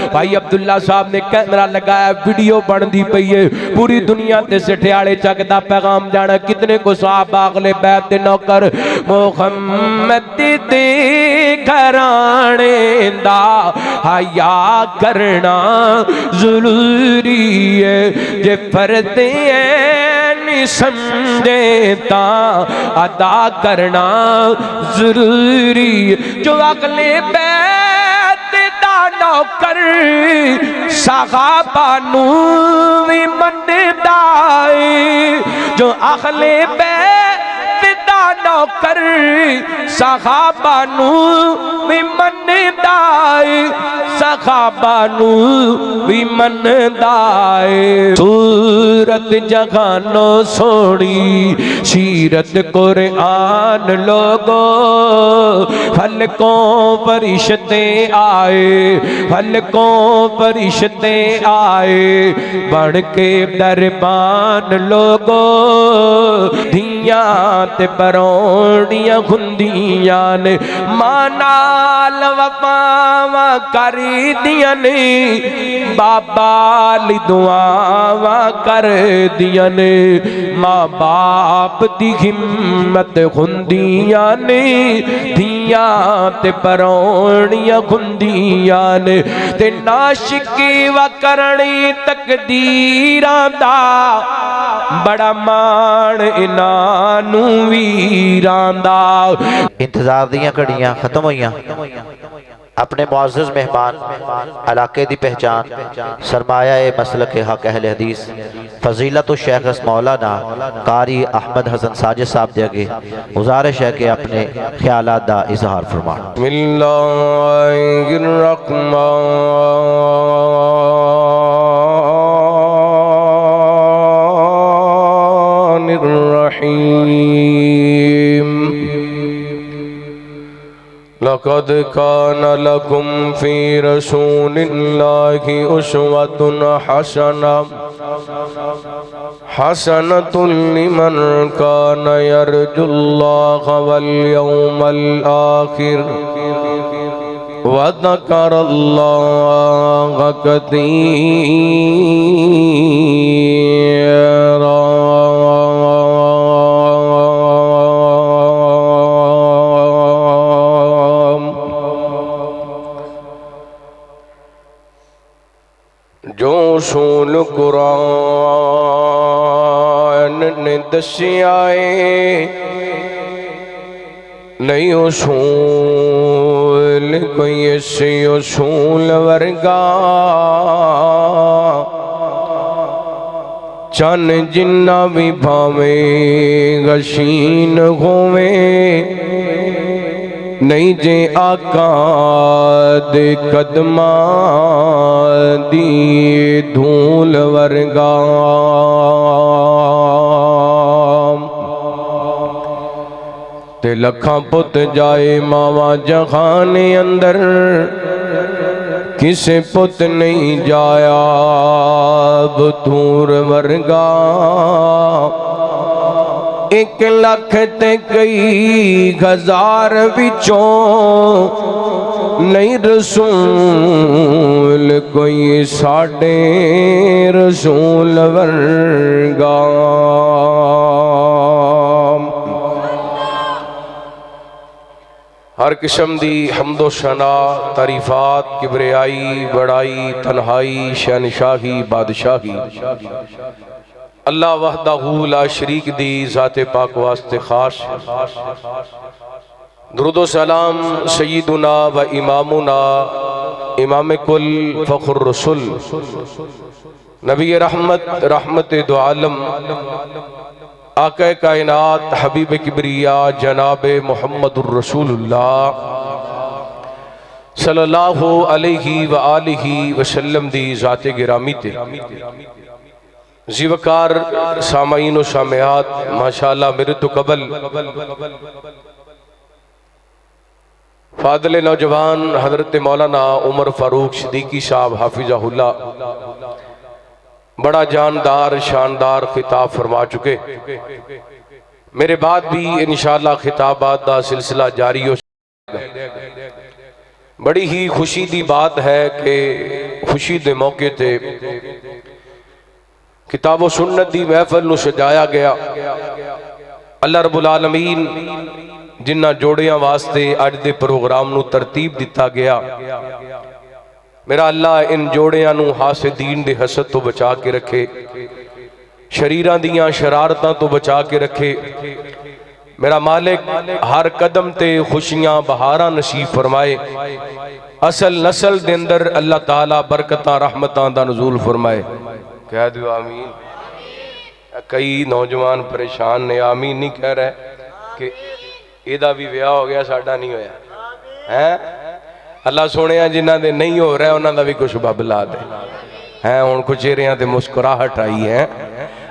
भाई अब्दुल्ला साहब ने कैमरा लगाया, वीडियो बनती पई है, पूरी दुनिया ते सठियाले चक दा पैगाम जाना। कितने को सहाबा अगले बैत दे नौकर मुहम्मद दे घराने दा हया करना जरूरी है, जे फर्ज नहीं समझे ता अदा करना जरूरी। जो अगले बैत दा नौकर सहाबा नू भी मनदा है, जो अगले बैत दा नौकर सहाबा नू भी मनदा है, सहाबा नू भी मनदा है। सूरत जहानो सोनी सीरत कुरान लोगो, फलकों फरिश्ते आए, फलकों फरिश्ते आए, बन के दरबान लोगो। धियां ते बरौड़ियां हुंदियां ने, मानाल वफावां करी दियां ने, बाबा ली दुआवां कर दियां ने। माँ बाप दी हिम्मत हुंदियां ने, धियां ते परौणियां हुंदियां ने, ते नाशिकी व करनी तकदीरां दा बड़ा मान इन्हां नू वीरां दा। इंतजार दियां घड़ियां खत्म होइयां। अपने मुअज़्ज़ज़ मेहमान इलाके की पहचान सरमाया ए मसलक हक अहले हदीस फजीलत शेख मौलाना कारी अहमद हसन साजिद साहब दे अगे गुजारिश है कि अपने ख्यालात दा इजहार फरमान। लक़द कान लकुम फ़ी रसूलिल्लाहि उस्वतुन हसनतुन लिमन कान यरजुल्लाह वल यौमल आखिर व ज़करल्लाह कतीरा। जो उसूल कुरान ने दसिया नहीं उसूल कोई ऐसे उसूल वर्गा, चन जिन्ना भी भावे गशीन होवे, नहीं जे आका दे कदमा दी धूल वर्गा। ते लखां पुत जाए मावा जहाने अंदर, किसे पुत नहीं जाया बतूर वर्गा। 1 लाख ते कई हजार विचों नहीं रसूल कोई साडे रसूल वर्गा। हर किस्म दी हम्दो शना तारीफात किबरियाई बड़ाई तन्हाई शहनशाही बादशाही अल्लाह वहदहू ला शरीक दी ज़ाते पाक वास्ते खास। दुरूद व सलाम सय्यदुना व इमामुना इमाम कुल फ़ख्र रसूल नबी रहमत रहमत दो आलम आक़ा कायनात हबीब किबरिया जनाब मुहम्मदुर रसूलुल्लाह सल्लल्लाहु अलैहि व आलिहि वसल्लम दी ज़ाते गिरामी ते जीवकार सामाईन व सामियात माशाअल्लाह मेरे तो कबल फादले नौजवान हजरत मौलाना उमर फारूक सिद्दीकी साहब हाफिज़हुल्लाह बड़ा जानदार शानदार खिताब फरमा चुके। मेरे बाद भी इंशाअल्लाह खिताबात का सिलसिला जारी हो। बड़ी ही खुशी की बात है कि खुशी के मौके ते किताबो सुन्नत की महफिल नूं सजाया गया। अल्लाह रब्बुल आलमीन जिन्हां जोड़ियां वास्ते अज दे प्रोग्राम नूं तरतीब दिता गया, मेरा अल्लाह इन जोड़ियां नूं हासिदीन दे हसद तो बचा के रखे, शरीरां दियां शरारतां तो बचा के रखे। मेरा मालिक हर कदम ते खुशियां बहारां नसीब फरमाए। असल नस्ल दे अंदर अल्लाह ताला बरकतां रहमतां दा नज़ूल फरमाए। कह दो आमीन। कई नौजवान परेशान ने, आमीन नहीं कह रहे कि इहदा भी विआह हो गया साडा नहीं होया है। अल्लाह सोने जिन्हां दे नहीं हो रहा उन्हां दा भी कुछ बब ला दे है। हुण कुछ चेहरियां ते मुस्कुराहट आई है।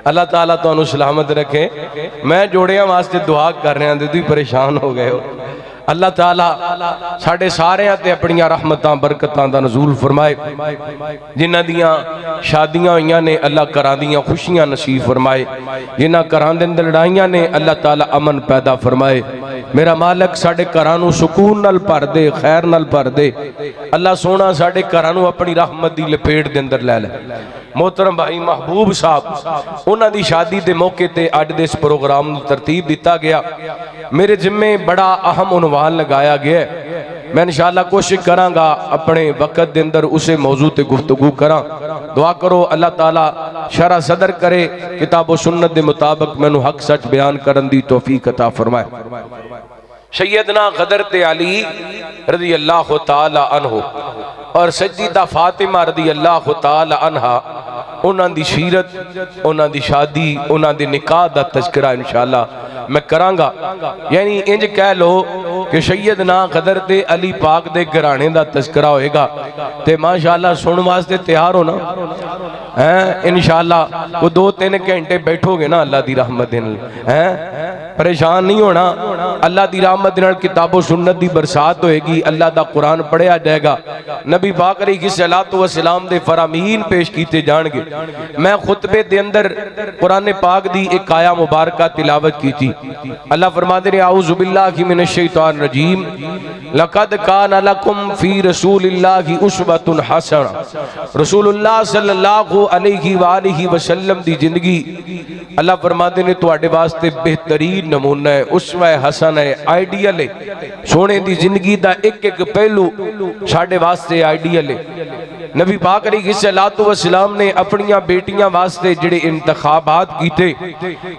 अल्लाह ताला तुहानू सलामत रखे। मैं जोड़ियां वास्ते दुआ कर रहा ते तुसीं परेशान हो गए हो। अल्लाह ताला साढ़े सारियां ते अपनियां रहमतां बरकतां दा नज़ूल फरमाए। जिन्हां दियां शादियां होईयां ने अल्लाह घरां दियां खुशियां नसीब फरमाए। जिन्हां घरां दे अंदर लड़ाइयां ने अल्लाह ताला अमन पैदा फरमाए। मेरा मालिक साढ़े घरां नूं सुकून नाल भर दे, खैर नाल भर दे। अल्लाह सोना साढ़े घरां नूं अपनी रहमत दी लपेट दे अंदर लै ले। मोहतरम भाई महबूब साहब उन्हां दी शादी दे मौके ते अज दे इस प्रोग्राम नूं तरतीब दिता गया। मेरे जिम्मे बड़ा अहम उनवान लगाया गया है। मैं इंशाअल्लाह कोशिश करांगा अपने वक्त दे अंदर उसे मौजू ते गुफ्तगू करा। दुआ करो अल्लाह ताला शरा सदर करे, किताब व सुन्नत के मुताबिक मैनू हक सच बयान करन दी तौफीक अता फरमाए। सैयदना गदर ते अली रज़ी अल्लाह तआला अन्हु और सज्जिदा फातिमा रज़ी अल्लाह तआला अन्हा, उन्हां दी सीरत, उन्हां दी शादी, उन्हां दे निकाह दा तज़किरा इंशाअल्लाह मैं करांगा। यानी इंज कह लो कि सैयदना गदर ते अली पाक दे घराने दा तज़किरा होएगा ते माशाअल्लाह सुन वास्ते तैयार हो ना हैं। इंशाअल्लाह वो 2-3 घंटे बैठोगे ना अल्लाह दी रहमत हैं, परेशान नहीं होना। अल्लाह दी रहमत नाल किताबो सुन्नत दी बरसात होएगी। अल्लाह दा कुरान पढ़िया जाएगा। नबी पाक अलैहिस्सलातु वस्सलाम दे फरामीन पेश कीते जाणगे। मैं खुतबे दे अंदर कुरान पाक दी एक आया मुबारका तिलावत की थी। अल्लाह फरमाते हैं औज़ु बिल्लाहि मिनश शैतानिर रजीम लक़द काना लकुम फी रसूलिल्लाहि उस्वतुन हसना। रसूलुल्लाह सल्लल्लाहु अलैहि वालिहि वसल्लम दी जिंदगी अल्लाह फरमाते ने तुहाडे वास्ते बेहतरीन नमूना है, उस्वा हसन है, आइडियल है। सोने दी जिंदगी दा एक एक पहलू साडे वास्ते आइडियल है। नबी पाक अलैहिस्सलातु वस्सलाम ने अपनियां बेटियां वास्ते जिहड़े इंतखाबात कीते,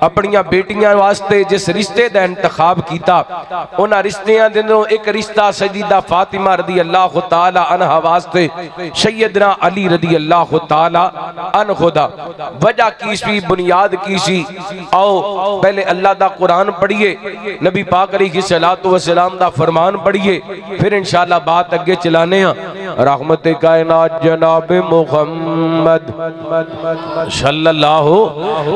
अपनियां बेटियां वास्ते जिस रिश्ते दा इंतखाब कीता, उन्हां रिश्तियां दे अंदरों एक रिश्ता सजीदा फातिमा रज़ी अल्लाह तआला अन्हा वास्ते सैयदना अली रज़ी अल्लाह तआला अन्हु दा। वजह की सी, बुनियाद की सी? आओ पहले अल्लाह दा कुरान पढ़िए, नबी पाक अलैहिस्सलातु वस्सलाम दा फरमान पढ़िए, फिर इंशाअल्लाह बात अगे चलाने हैं। रहमत कायनात जनाब मुहम्मद सल्लल्लाहु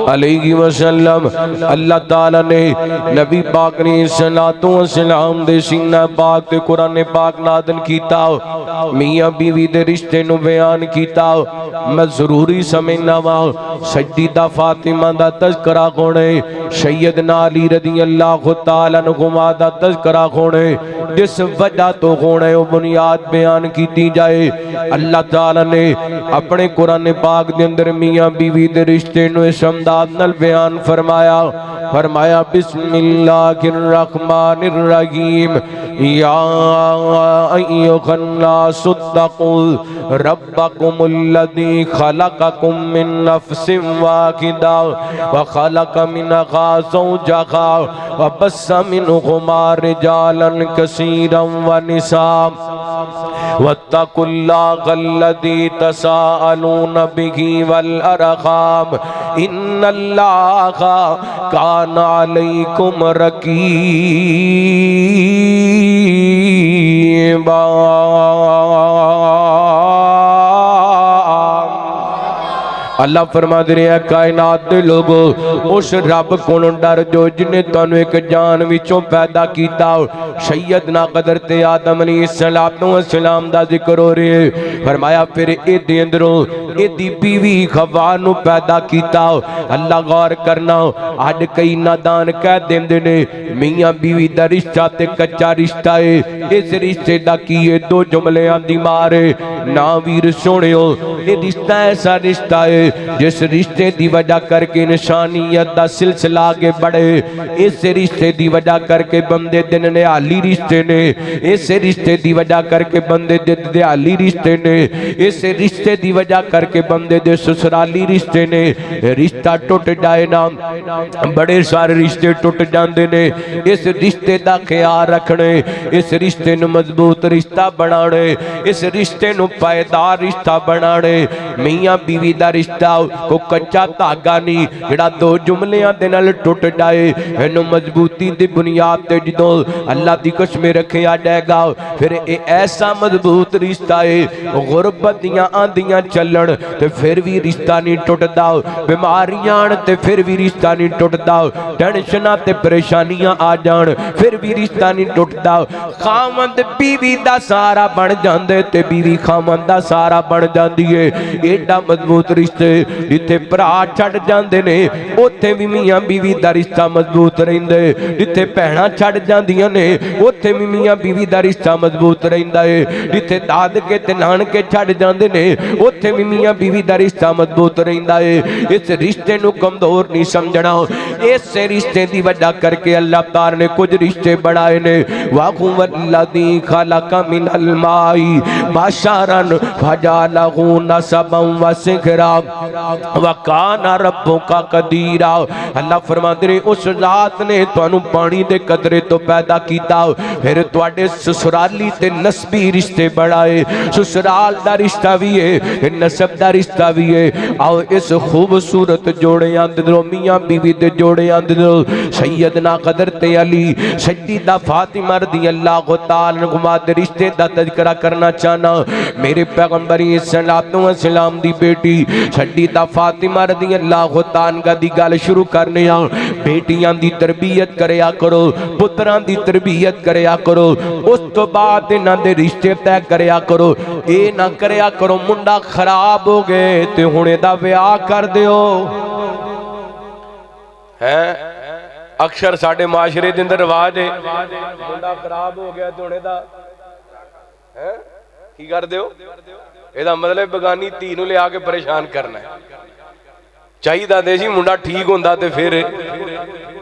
अलैहि वसल्लम, अल्लाह ताला ने नबी पाक ने सलातो सलाम दे सीना पाक ते कुरान पाक नाज़िल कीता। मियां बीवी दे रिश्ते नु बयान कीता। मैं जरूरी समझना वा सज्जिदा फातिमा दा तज़किरा होने, सैयदना अली रज़ी अल्लाह तआला अन्हु दा तज़किरा होने, जिस वजह तो होने वो बुनियाद बयान की जाए। अल्लाह ताला ने अपने कुरान पाक के अंदर मियां बीवी के रिश्ते नु इस अंदाज नाल बयान फरमाया। फरमाया बिस्मिल्लाहिर रहमानिर रहीम या अय्युहन नासु तक़ू रब्बकुमुल्लज़ी खलक़कुम मिन नफ्सिन वाहिदा व खलक़ मिनहा ज़ौजहा व बस्सा मिनहुमा रिजालन कसीरन व निसा वत्तकुल्लाहल्लज़ी तसाअलून बिही वल अरहाम इन्नल्लाहा काना अलैकुम रकीबा। अल्लाह फरमाते हैं कायनात दे लोगो उस रब कोलों डर जो जिन्हें तुहानू एक जान विचों पैदा कीता। सैयदना हज़रत आदम अलैहिस्सलाम दा जिक्र हो रहा है। फरमाया फिर इहदे अंदरों इहदी बीवी हवा नू पैदा कीता। अल्लाह गौर करना अज कई नादान कह देंदे ने मियां बीवी दा रिश्ता ते कच्चा रिश्ता है। इस रिश्ते दा की है दो जुमलियां दी मार है ना वीर सोहणियो। ये रिश्ता ऐसा रिश्ता है जिस रिश्ते दी वजह करके इंसानियत दा सिलसिला आगे बढ़े। इस रिश्ते दी वजह करके बंदे दिन निहाली रिश्ते ने। इस रिश्ते दी वजह करके बंदे दे दिहाली रिश्ते ने। इस रिश्ते दी वजह करके बंदे दे ससुराली रिश्ते ने। रिश्ता टुट जाए ना बड़े सारे रिश्ते टुट जाते ने। इस रिश्ते का ख्याल रखने, इस रिश्ते नू मजबूत रिश्ता बनाने, इस रिश्ते नू पायदार रिश्ता बनाने। मियां बीवी का रिश्ता को कच्चा धागा नहीं जिहड़ा दो जुमलियां दे नाल टुट जाए। इनू मजबूती की बुनियाद ते जदों अल्लाह की कसम रखिया जाएगा फिर ये ऐसा मजबूत रिश्ता है। गुरबत दियां आंदियां चलन ते फिर भी रिश्ता नहीं टुटदा। बीमारियां ते फिर भी रिश्ता नहीं टुटदा। टेंशनां ते परेशानियां आ जान फिर भी रिश्ता नहीं टुटदा। खामंद बीवी दा सहारा बन जांदे ते बीवी खामंद दा सहारा बन जांदी है। एडा मजबूत रिश्ते जिथे भरा छड़ जांदे ने उत्थे भी मियां बीवी दा रिश्ता मजबूत रहिंदा है। जिथे भैणां छड़ जांदियां ने उत्थे भी मियां बीवी दा रिश्ता मजबूत रहिंदा है। जिथे दादके ते नानके छड़ जांदे ने उत्थे भी मियां बीवी दा रिश्ता मजबूत रहिंदा है। इस रिश्ते नू कमजोर नहीं समझना। इस रिश्ते की वजह करके अल्लाह ताला ने कुछ रिश्ते बनाए ने। वल्लज़ी खलक़ मिनल माई बशरन फजअलहू नसबन व सिखरा व काना रब्बुका कदीरा। अल्लाह फरमाते ने उस जात ने तुहानू पानी दे कदरे तो पैदा कीता फिर तुहाडे ससुराली ते नस्बी रिश्ते बनाए। ससुराल दा रिश्ता भी है नसब दा रिश्ता भी है। आओ इस खूबसूरत जोड़े अंदरों मियां बीवी दे जोड़े अंदरों सैयदना हज़रत अली सैयदा फातिमा रज़ियल्लाहु तआला अन्हुमा दे रिश्ते दा तज़किरा करना चाहना। मेरे पैगंबर सल्लल्लाहु दी बेटी सैयदा फातिमा रज़ियल्लाहु तआला दी गल शुरू करने आ। बेटियां दी तरबियत करया करो, पुत्रां दी तरबियत करया करो, उस तो बाद इन्हां दे रिश्ते तय करया करो। ये ना करया करो मुंडा खराब हो गए ते हुण इहदा विआह कर दिओ है। अक्सर साडे माशरे दे अंदर रिवाज है मुंडा खराब हो गया ते हुण इहदा है की कर दिओ। इहदा मतलब बेगानी धी नूं लिया के परेशान करना है। चाहिदा ते सी मुंडा ठीक हुंदा ते फिर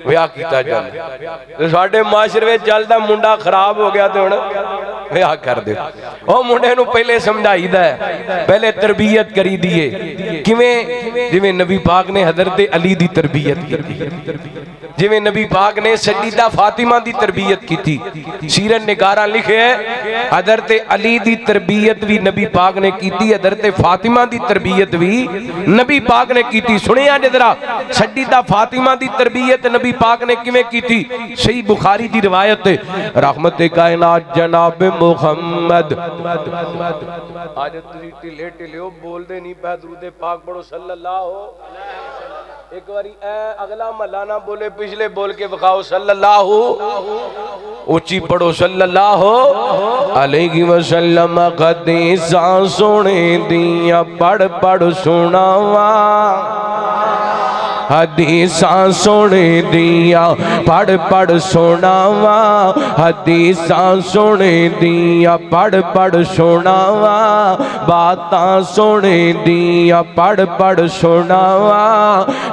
विआह कीता जांदा। साडे माशरे विच चलदा मुंडा खराब हो गया ते हुण विआह कर दे। ओ मुंडे नूं पहले समझाईदा है, पहले तरबियत करी दी है। किवें जिवें नबी पाक ने हज़रत अली दी तरबियत की, जिवें नबी पाक ने सैयदा फातिमा दी तरबियत की थी। सीरत निगारां लिखे है हज़रत अली दी तरबियत भी नबी पाक ने की थी, हज़रत फातिमा दी तरबियत भी नबी पाक ने की थी। सुनिया जरा सैयदा फातिमा दी तरबियत नबी पाक ने किवें की थी। सही बुखारी दी रिवायत है रहमत कायनात जनाब मुहम्मद। आज तुसीं ढिले ढिले बोलदे नहीं पै दुरूद पाक पढ़ो सल्लल्लाहु। एक बारी अगला महला ना बोले पिछले बोल के विखाओ सल्लल्लाहु। ऊंची पढ़ो सल्लल्लाहु अलैहि वसल्लम। हदीसां सुने दियां पढ़ पढ़ सुनावा, हदीसां सुने दियां पढ़ पढ़ सुनावा, हदीसां सुने दियां पढ़ पढ़ सुनावा, बातां सुने दियां पढ़ पढ़ सुनावा,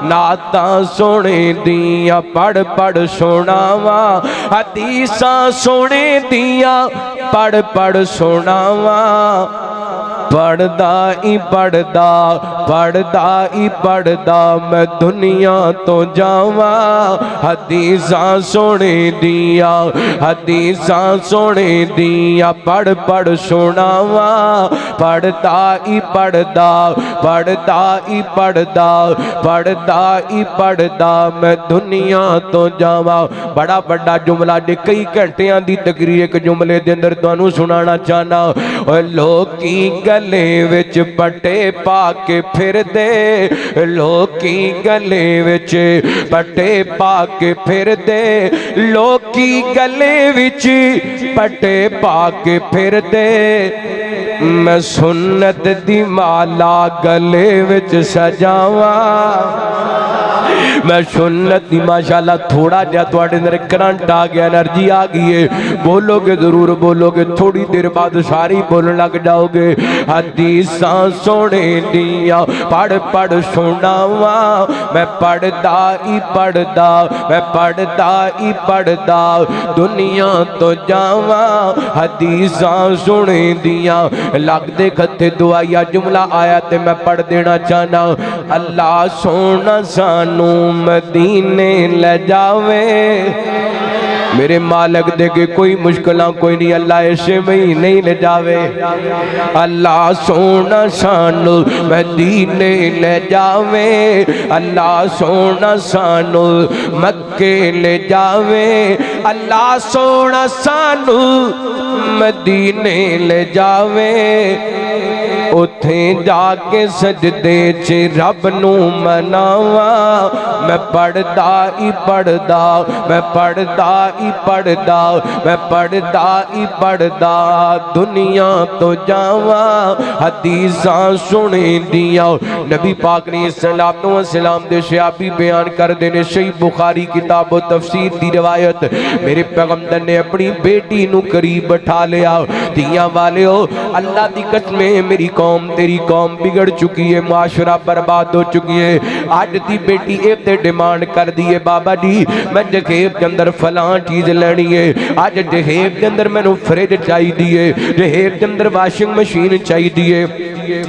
नातां सुने दियां पढ़ पढ़ सुनावा, हदीसां सुने दियां पढ़ पढ़ सुनावा। पढ़दा ही पढ़दा पढ़दा ही पढ़दा मैं दुनिया तो जावा, हदीसां सुने दिया हदीसां सुने दिया पढ़ पढ़ सुनावा। पढ़दा ही पढ़दा पढ़दा ही पढ़दा पढ़दा ही पढ़दा मैं दुनिया तो जावा। बड़ा बड़ा जुमला जे कई घंटियां दी तकरीर एक जुमले दे अंदर तुहानू सुनाना चाहना। लोग की गले विच पट्टे पा के फिर दे, लोकी गले विच पट्टे पा के फिर दे, लोकी गले विच पट्टे पा के फिर दे। मैं सुन्नत दी माला गले विच सजावा, मैं सुन्नत दी माशाअल्लाह थोड़ा जा तुहाडे अंदर करंट आ गया, एनर्जी आ गई है, बोलोगे जरूर बोलोगे, थोड़ी देर बाद सारी बोलने लग जाओगे। हदीसां सोने दिया पढ़ पढ़ सुनावा, मैं पढ़दा ही पढ़दा, मैं पढ़दा ही पढ़दा दुनिया तो जावा। हदीसां सुने दिया लगदे खत्ते दुआया जुमला आया ते मैं पढ़ देना चाहना। अल्लाह सोना सानू मदीने ले जावे, मेरे मालिक दे के कोई मुश्किल कोई नहीं, अल्लाह ऐसे महीने ही ले जावे। अल्लाह सोना सानू मदीने ले जावे, अल्लाह सोना सानू मक्के ले जावे, अल्लाह सोना सानू मदीने ले जावे। उथे जाके सजदे च रब नू मनावा, मैं पढ़दा ही पढ़दा, मैं पढ़दा ही पढ़दा, मैं पढ़दा ही पढ़दा दुनिया तो जावा। हदीसां सुने दिया नबी पाक ने सल्लल्लाहु अलैहि वसल्लम दे सहाबी बयान करदे ने, सही बुखारी किताब व तफसीर दी रिवायत, मेरे पैगंबर ने अपनी बेटी नू करीब बैठा लिया। दियां वाले हो अल्लाह दी कसम, मेरी कौम तेरी कौम बिगड़ चुकी है, माशरा बर्बाद हो चुकी है। अज दी बेटी इतने डिमांड कर दी है, बाबा जी मैं जहेब के अंदर फलां चीज लेनी है, अज जहेब के अंदर मैनू फ्रिज चाहिए, जहेब के अंदर वाशिंग मशीन चाहिए,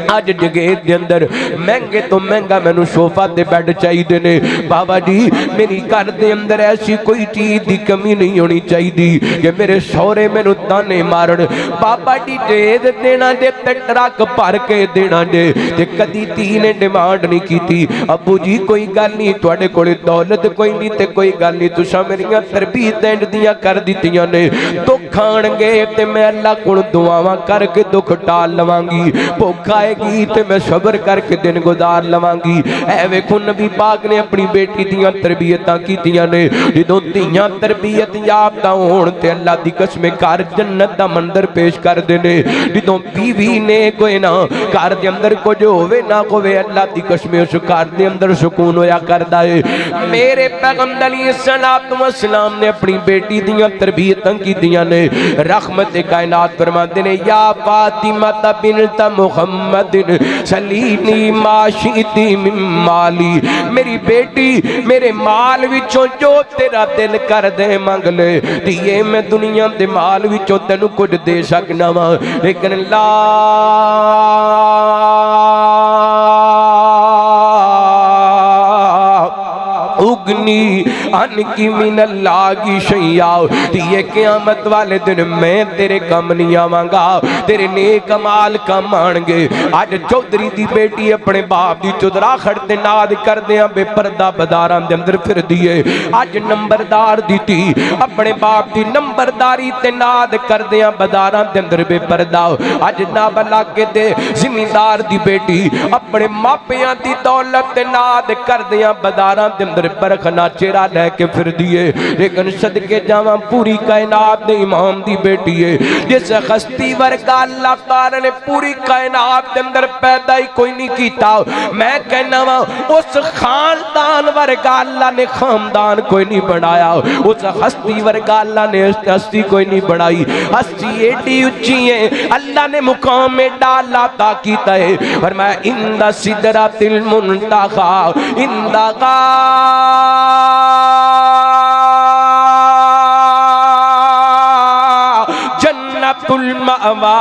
अज जहेब के अंदर महंगे तो महंगा मैनू सोफा ते बैड चाहिए ने। बाबा जी मेरी घर के अंदर ऐसी कोई चीज की कमी नहीं होनी चाहिए कि मेरे सौरे मैनू ताने मारन। बाबा जी दहेज देना जे ट्रक भर के देना जे, ते कदी धी ने डिमांड नहीं की, अबू जी कोई गल नहीं, तुहाडे कोले दौलत कोई नहीं ते कोई गल नहीं, तुसां मेरियां तरबीयत इंज दियां कर दित्तियां ने, दुख आउणगे ते मैं अल्लाह कोल दुआवां करके दुख टाल लवांगी, भुख आएगी ते मैं सबर करके दिन गुजार लवांगी। ऐ वेखो नबी पाक ने अपनी बेटी दियां तरबीयतां कीतियां ने, जदों धीयां तरबीयत याफ्ता होण ते अल्लाह दी कसम घर जन्नत दा मंदिर पेश करदे ने। जदों बीवी ने कोई ना घर के अंदर कुछ होवे ना होवे, अल्लाह दी कसम उस घर के अंदर सुकून होया करदा है। मेरे पैगंबर अलैहिस्सलातु वस्सलाम ने अपनी बेटी दियां तरबियतां कीतियां ने, रहमत कायनात फरमाते ने, या फातिमा बिन्त मुहम्मदिन सलीनी माशीती मिन माली, मेरी बेटी मेरे माल विचों जो तेरा दिल कर दे मंग ले, धीए मैं दुनिया दे माल विचों तेनू कुछ दे सकना वा, लेकिन ला उगनी अनकी मिनल्लाह की शैया, ये क़यामत वाले दिन मैं तेरे कम नहीं आवांगा, तेरे नेक अमाल कम आणगे। अज चौधरी दी बेटी अपने बाप दी चुदरा खड़ते नाद करदे बेपरदा बाजारां दे अंदर फिरदी है। अज नंबरदार दी धी अपने बाप दी नंबरदारी ते नाद करदे बाजारां दे अंदर बेपरदा। अज नाबलागे दे जिमींदार दी बेटी अपने मापियां दी दौलत ते नाद करदे बाजारां दे अंदर बरखना चेहरा लैके फिर दिए। लेकिन सदके जावा पूरी कायनात दे इमाम दी बेटी है, जिस हस्ती वर्गा अल्लाह ताला ने पूरी कायनात के अंदर पैदा ही कोई नहीं कीता। मैं कहना वा उस खानदान वर्गा अल्लाह ने खानदान कोई नहीं बनाया, उस हस्ती वर्गा अल्लाह ने हस्ती कोई नहीं बनाई। हस्ती एडी उच्ची है, अल्लाह ने मुकाम में डाला ता कीता है। फरमाया इंदा सिदरातिल मुंतहा इंदा जन्नतुल मावा,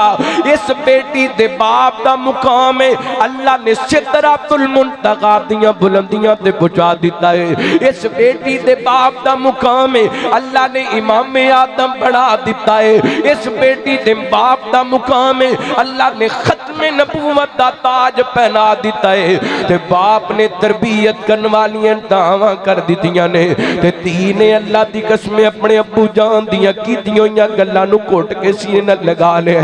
इस बेटी दे बाप दा मुकाम है, अल्लाह ने सिदरातुल मुंतहा दियां बुलंदियां ते पहुंचा दिता है। इस बेटी दे बाप दा मुकाम है, अल्लाह ने इमाम आदम बना दिता है। इस बेटी दे बाप दा मुकाम है, अल्लाह ने खत्म नबूवत दा ताज पहना दिता है। ते बाप ने तरबियत करने वालियां दावां कर दित्तियां ने, ते धी ने अल्लाह दी कसम अपने अब्बू जान दियां कीतियां होइयां गल्लां नूं घुट के सीने लगा लिया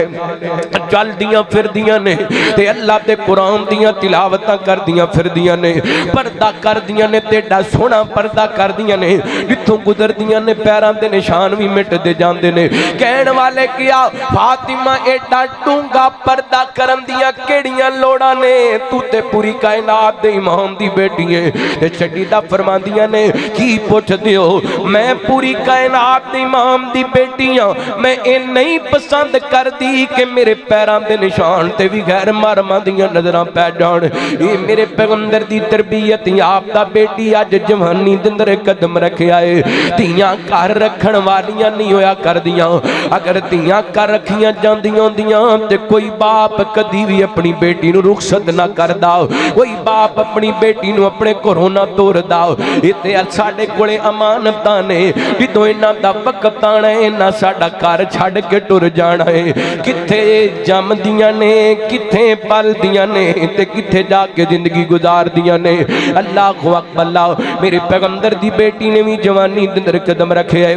चल दियां फिरदियां ने ते अल्लाह दे कुरान दियां तिलावतां करदियां फिरदियां ने पर्दा करदियां ने तेड़ा सोहना पर्दा करदियां ने जिथों गुजरदियां ने पैरां दे निशान भी मिटदे जांदे ने कहण वाले किया फातिमा एडा डूंगा पर्दा करन दियां केड़ियां लोड़ां ने तू ते पूरी कायनात दे इमाम दी बेटी है ते छड्डी दा फरमांदियां ने की पुछदे हो मैं पूरी कायनात दे इमाम दी बेटी हां मैं ए नहीं पसंद करदी कि मेरे पैरां दे निशान ते भी गैर महरमां दियां नजरां पै जाण ये मेरे पैगंबर दी तरबियत आप दा बेटी अज जवानी दे अंदर कदम रखिया है धीयां घर रखण वालियां नहीं होया करदियां अगर धीयां घर रखियां जांदियां होंदियां ते कोई बाप कदी भी अपनी बेटी नूं रुखसत ना करदा कोई बाप अपनी बेटी नूं अपने घरों ना तोरदा इत्थे साडे कोले अमानतां ने जिदों इन्हां दा वक्त आना है इन्हां साडा घर छड्ड के टुर जाना है किथे जमदियां ने किथे पलदियां ने ते किथे जाके जिंदगी गुजारदियां ने अल्लाह अकबर मेरे पैगंबर दी बेटी ने भी जवानी दे अंदर कदम रखे है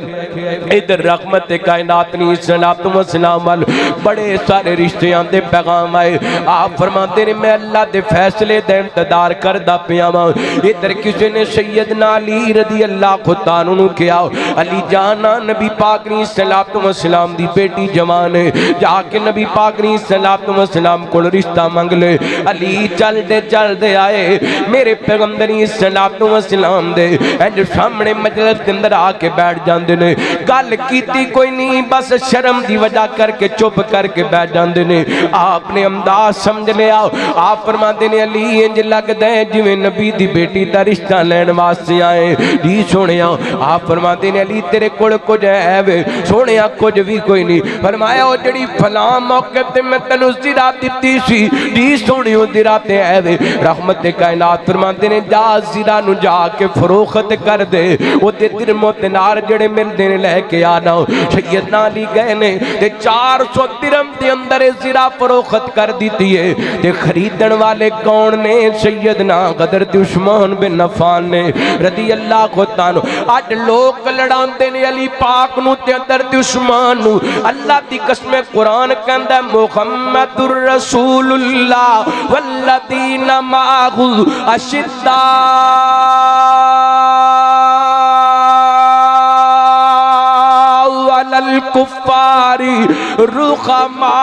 इधर रहमत कायनात नी सलातो व सलाम वाल बड़े सारे रिश्तियां दे पैगाम आए आप फरमाते ने मैं अल्लाह दे फैसले दा इंतजार करदा पिया वां इधर किसी ने सैयदना अली रज़ी अल्लाह ताला नु कहा अली जाना नबी पाक नी सलातो व सलाम दी बेटी जवान है जाके नबी पाक नी सलातो व सलाम कोल रिश्ता मंग ले अली चलदे आए मेरे पैगंबर नी सलातो व सलाम दे इंज सामने मजलिस के अंदर आके बैठ जांदे ने गल कीती कोई नहीं बस शर्म दी वजह करके चुप करके बैठ जांदे ने आपने अंदाज समझ लिया आप फरमाते ने अली इंज लगदा है जिवें नबी दी बेटी दा रिश्ता लैण वास्ते आए जी सोहणिया आप फरमाते ने अली तेरे कोल कुछ है वे सोहणिया कुछ भी कोई नहीं फरमाया ओ जड़ी फलां मौके ते मैं तैनूं ज़िरा दित्ती सी जी सोहणियो ज़िरा ते है वे रहमत कायनात फरमाते ने जा ज़िरा नूं जाके फरोख्त कर दे ओते दिरमो दिनार जड़े मिलदे ने लेके आना सैयदना अली गए ने ते 400 दिरहम दे अंदर ज़िरा फरोख्त कर दी है ते खरीदण वाले कौन ने सैयदना हज़रत उस्मान बिन अफ़्फ़ान ने रज़ी अल्लाह ताला अज लोग लड़ांदे ने अली पाक नूं ते हज़रत उस्मान नूं अल्लाह दी कसम कुरान कहंदा मुहम्मदुर रसूलुल्लाह वल्लदीना माअहु अशिद्दा अलल कुफ्फारी रुखमा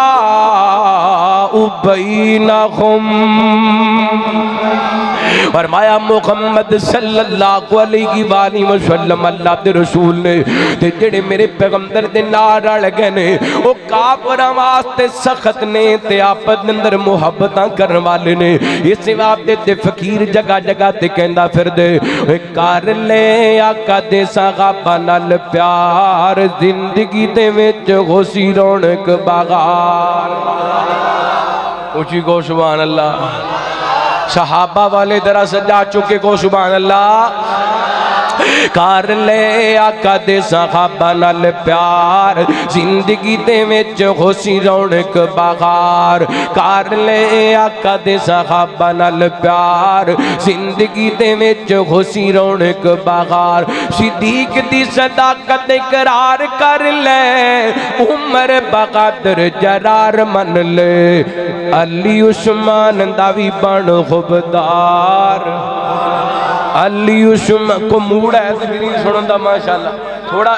बैनहुम फरमाया मुहम्मद सल्लल्लाहु अलैहि वसल्लम अल्लाह दे रसूल ने ते जेड़े मेरे पैगंबर दे नाल रल गए ने ओ काफरां वास्ते सख्त ने ते आपस दे अंदर मुहब्बतां करन वाले ने इस वास्ते ते फकीर जगह जगह ते कहंदा फिरदे कर ले आका दे सहाबा नाल प्यार जिंदगी दे विच होसी रौनक बहार ऊंची को सुभान अल्लाह सहाबा वाले दरा सजा चुके को सुभान अल्लाह कर ले आका दे सहाबा नाल प्यार जिंदगी दे विच होसी रौनक बहार कर ले आका दे सहाबा नाल प्यार जिंदगी दे विच होसी रौनक बहार सिद्दीक दी सदाकत इकरार कर ले उमर बहादुर जरार मन ले अली उस्मान दा वी बन खुबदार अली उस्मान को मूड है तकरीर सुनन दा माशाअल्लाह थोड़ा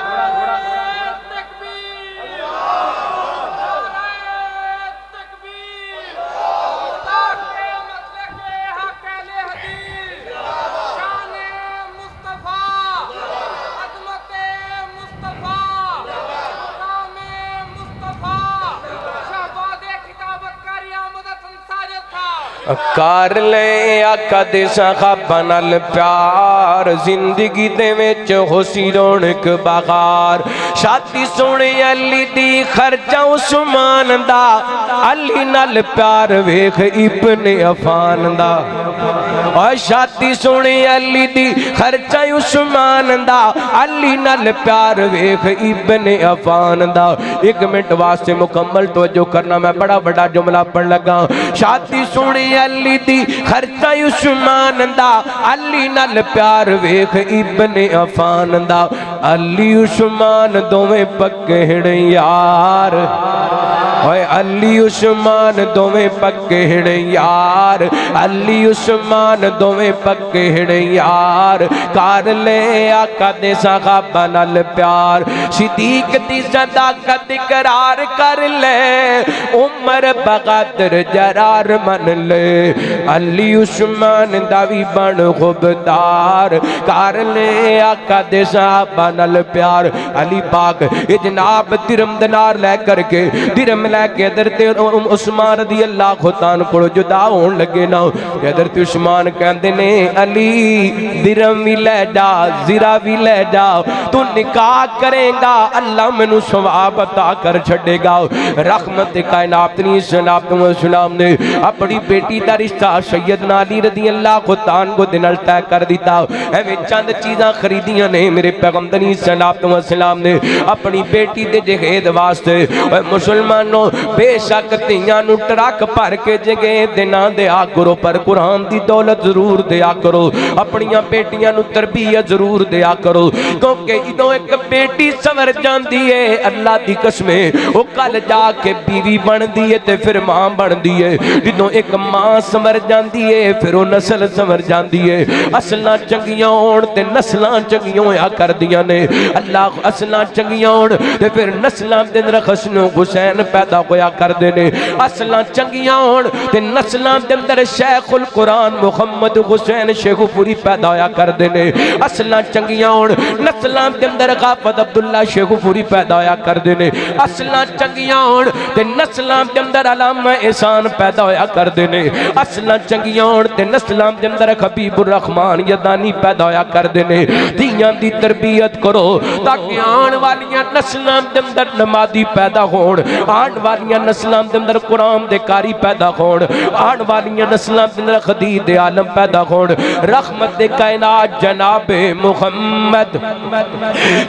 कर ले आका दे सहाबा नाल प्यार जिंदगी दे विच होसी रौनक बहार शादी सोने अली दी खर्चा उस्मान दा अली नाल प्यार वेख इब्ने अफ़ान दा और शादी सोने अली दी खर्चा उस्मान दा अली नाल प्यार वेख इब्ने अफ़ान दा। एक मिनट वास्ते मुकम्मल तवज्जो करना, मैं बड़ा बड़ा जुमला पढ़ लगा। शादी सोने अली दी खर्चा उस्मान दा अली नाल प्यार वेख इब्ने अफ़ान दा। अली उस्मान दोवें पक्के यार ओए अली उस्मान दोवें पक्के हैं यार, अली उस्मान दोवें पक्के हैं यार, कर ले आका दे सहाबा नाल प्यार, सिद्दीक दी सदाकत इकरार कर ले, उमर बगादर जरार मन ले, अली उस्मान दा वी बन खुबदार, कर ले आका दे सहाबा नाल प्यार। अली पाक ये जनाब दिरम दिनार लै करके दिरम लैके हज़रत उस्मान रज़ी अल्लाह तान को जुदा होने लगे ना, हज़रत उस्मान कहते ने अली दिरम भी लै जा, ज़ीरा भी लै जा, तू निकाह करेगा अल्लाह मैनू सवाब अता कर छड़ेगा। रहमत कायनात सलाम ने अपनी बेटी का रिश्ता सैयदना अली रज़ी अल्लाह तान को दिल तय कर दिता। एवं चंद चीज़ां खरीदियां ने मेरे पैगंबर सलाम ने अपनी बेटी के जहेज वास्ते। मुसलमानों बेशक तियां नूं ट्रक भर के जगह देना दिया करो, पर कुरान की दौलत जरूर दिया करो, अपनिया बेटियां नूं तरबियत जरूर दिया करो, क्योंकि जो एक बेटी संवर जाती है अल्लाह की कसमे वो कल जाके बीवी बनती है तो फिर मां बनती है। जो एक मां संवर जाती है फिर वो नस्ल संवर जाती है। असलां चंगियां होण ते नस्लां चंगियां होया करदियां ने, अल्लाह असलां चंगियां होण ते फिर नस्लां दे अंदर हसन हुसैन पैदा होया करदे ने, असलां चंगियां होण ते नस्लां दे अंदर शेखुल कुरान मुहम्मद हुसैन शेखुपुरी पैदा होया करदे ने, असलां चंगियां होण नस्लां दे अंदर गाफत अब्दुल्ला शेखुपुरी पैदा होया करदे ने, असलां चंगियां होण ते नस्लां दे अंदर अलामा एहसान पैदा होया करदे ने, असलां चंगियां होण ते नस्लां दे अंदर हबीबुर रहमान यदानी पैदा होया करदे ने। धीयां दी तरबियत करो ताकि आने वालियां नस्लां दे अंदर नमाजी पैदा होण, आने वालियां नस्लां दे अंदर कुरान दे कारी पैदा होण, आने वालियां नस्लां दे अंदर खदीज दे आलम पैदा होण। रहमत दे कायनात जनाब मुहम्मद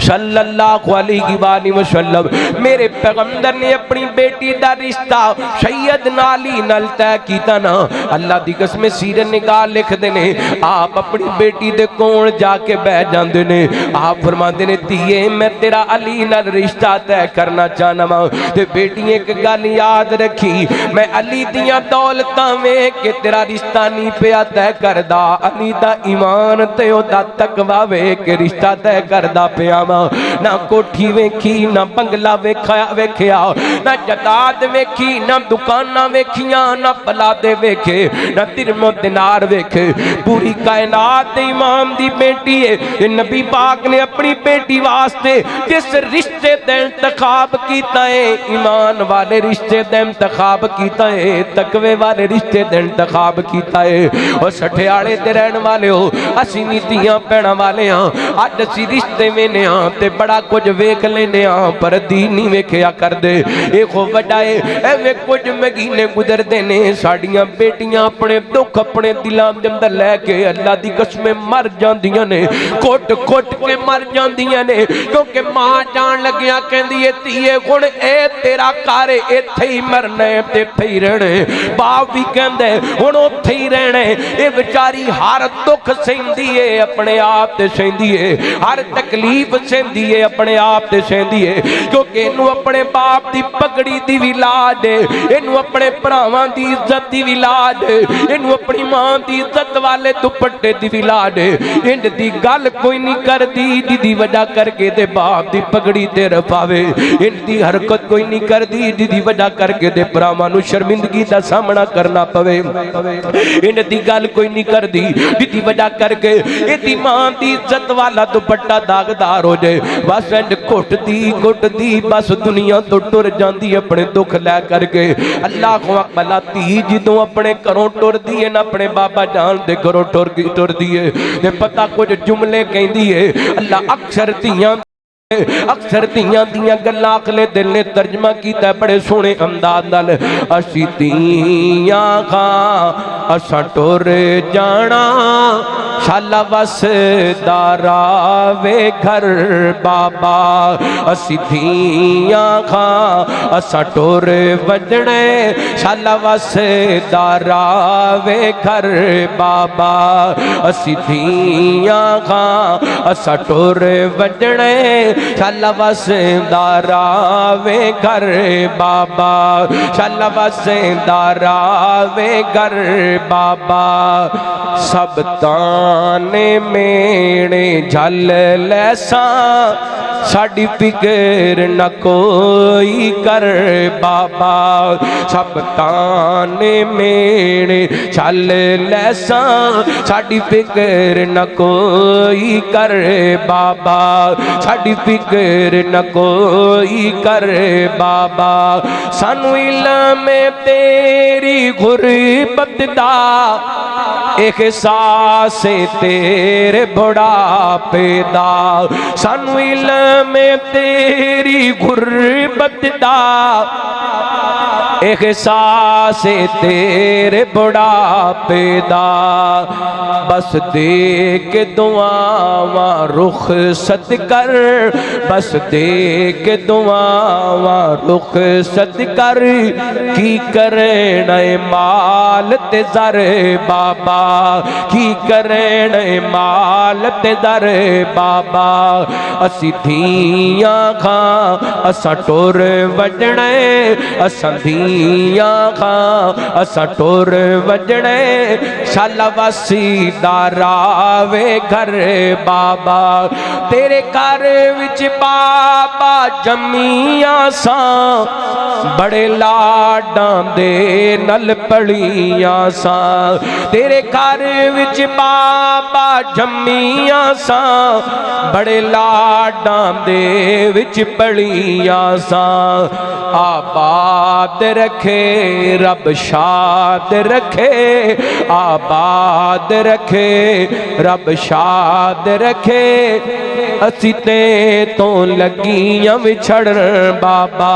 सल्लल्लाहु अलैहि वसल्लम मेरे पैगंबर ने अपनी बेटी दा रिश्ता सैयदना अली नाल तय कीता ना। अल्लाह दी कसम सीरत निगाह लिखदे ने आप अपनी बेटी दे कोल जाके बह जांदे ने, आप फरमांदे ने धीए मैं तेरा अली नाल रिश्ता तय करना चाहना वा, ते बेटी एक गल याद रखी मैं अली दियां दौलतां वेख के तेरा रिश्ता नहीं पिया तय करदा, अली दा ईमान ते ओदा तकवा वेख के रिश्ता तय करदा पिया वा। ना कोठी वेखी ना बंगला वेखिया ना जायदाद वेखी ना दुकानां वेखियां ना पलादे वेखे ना दिरमो दिनार वेखे, पूरी कायनात इमाम दी बेटी है। नबी पाक ने अपनी बेटी वास्ते जिस रिश्ते का इंतखाब किया है ईमान वाले रिश्ते का इंतखाब किया है, तकवे वाले रिश्ते का इंतखाब किया है। और सठियाले ते रहने वाले हो असी भी धीआं भैणां वाले हाँ, अज असी रिश्ते वेने हाँ ते बड़ा कुछ वेख लेने हाँ पर दीन नहीं वेखिया करदे। इहो वड्डा है एवें कुछ महीने गुजरदे ने साडियां बेटियां अपने दुख अपने दिलां दे अंदर लैके अल्लाह दी कसम मर जांदियां ने, घुट घुट के मर जांदियां ने, क्योंकि मां जान लगिया कहंदी है धीए हुण ए तेरा घर इत्थे ही मरना है ते इत्थे ही रहना है। बाप भी कहंदा हुण उत्थे ही रहना है। ये बेचारी हर दुख सहंदी है अपने आप ते सहंदी है, हर तकलीफ सहंदी है अपने आप ते सहंदी है, क्योंकि इनू अपने बाप दी पगड़ी दी भी लाज है, इनू अपने भरावां दी इज्जत दी भी लाज है, इनू अपनी मां दी इज्जत वाले दुपट्टे दी भी लाज है। इंज दी गल कोई नहीं करदी जिदी वजह करके दे बाप दी पगड़ी ते रफावे, इनकी हरकत कोई नहीं करदी जिदी वजह करके दे भरावां नू शर्मिंदगी दा सामना करना पवे, इनकी गल कोई नहीं करदी जिदी वजह करके इहदी मां दी इज्जत वाला दुपट्टा दागदार हो जाए। बस इंज घुटदी बस दुनिया तो टुर जाती अपने दुख लै करके। अल्लाह को भला धी जदों अपने घरों टुरदी है ना अपने बाबा जान दे घरों टुरदी है ते पता कुछ जुमले कहंदी है। अल्लाह अक्सर धीयां दियां गल्लां अगले दिल ने तर्जमा किया बड़े सोहने अंदाज नाल, असी धीयां खां असां टुर जाना शाला वसदा वे घर बाबा असी धियां खां असा टोर वजने शाला वसदा वे घर बाबा असी धियां खां असा टोर वजने शाला वसदा वे घर बाबा शाला वसदा वे घर बाबा सब ताने मेणे झल लैसा साड़ी फिक्र न कोई कर बाबा सब ताने मेणे झल लैसा साड़ी फिक्र न कोई कर बाबा साड़ी फिक्र न कोई कर बाबा सानू इल्म तेरी गुरबत दा एहसास तेरे बुढ़ापे दा सानू इल्म तेरी गुरबत दा एहसास तेरे बुढ़ापे दा बस दे के दुआवां रुख सद कर बस दे के दुआवां रुख सद कर की करें माल ते जर बाबा की करें माल ते दर बाबा असी धियां खां असा टोर वजने असा धियां खां असा टोर वजने शाला वसदा वे घर बाबा तेरे घर विच बाबा जम्मियां सा बड़े लाडां दे नल पलियां सा तेरे घर विच बाबा जम्मियां सा बड़े लाडां दे विच पलियां सा आबाद रखे रब शाद रखे आबाद रखे रब शाद रखे असी ते तो लगियां विछड़ बाबा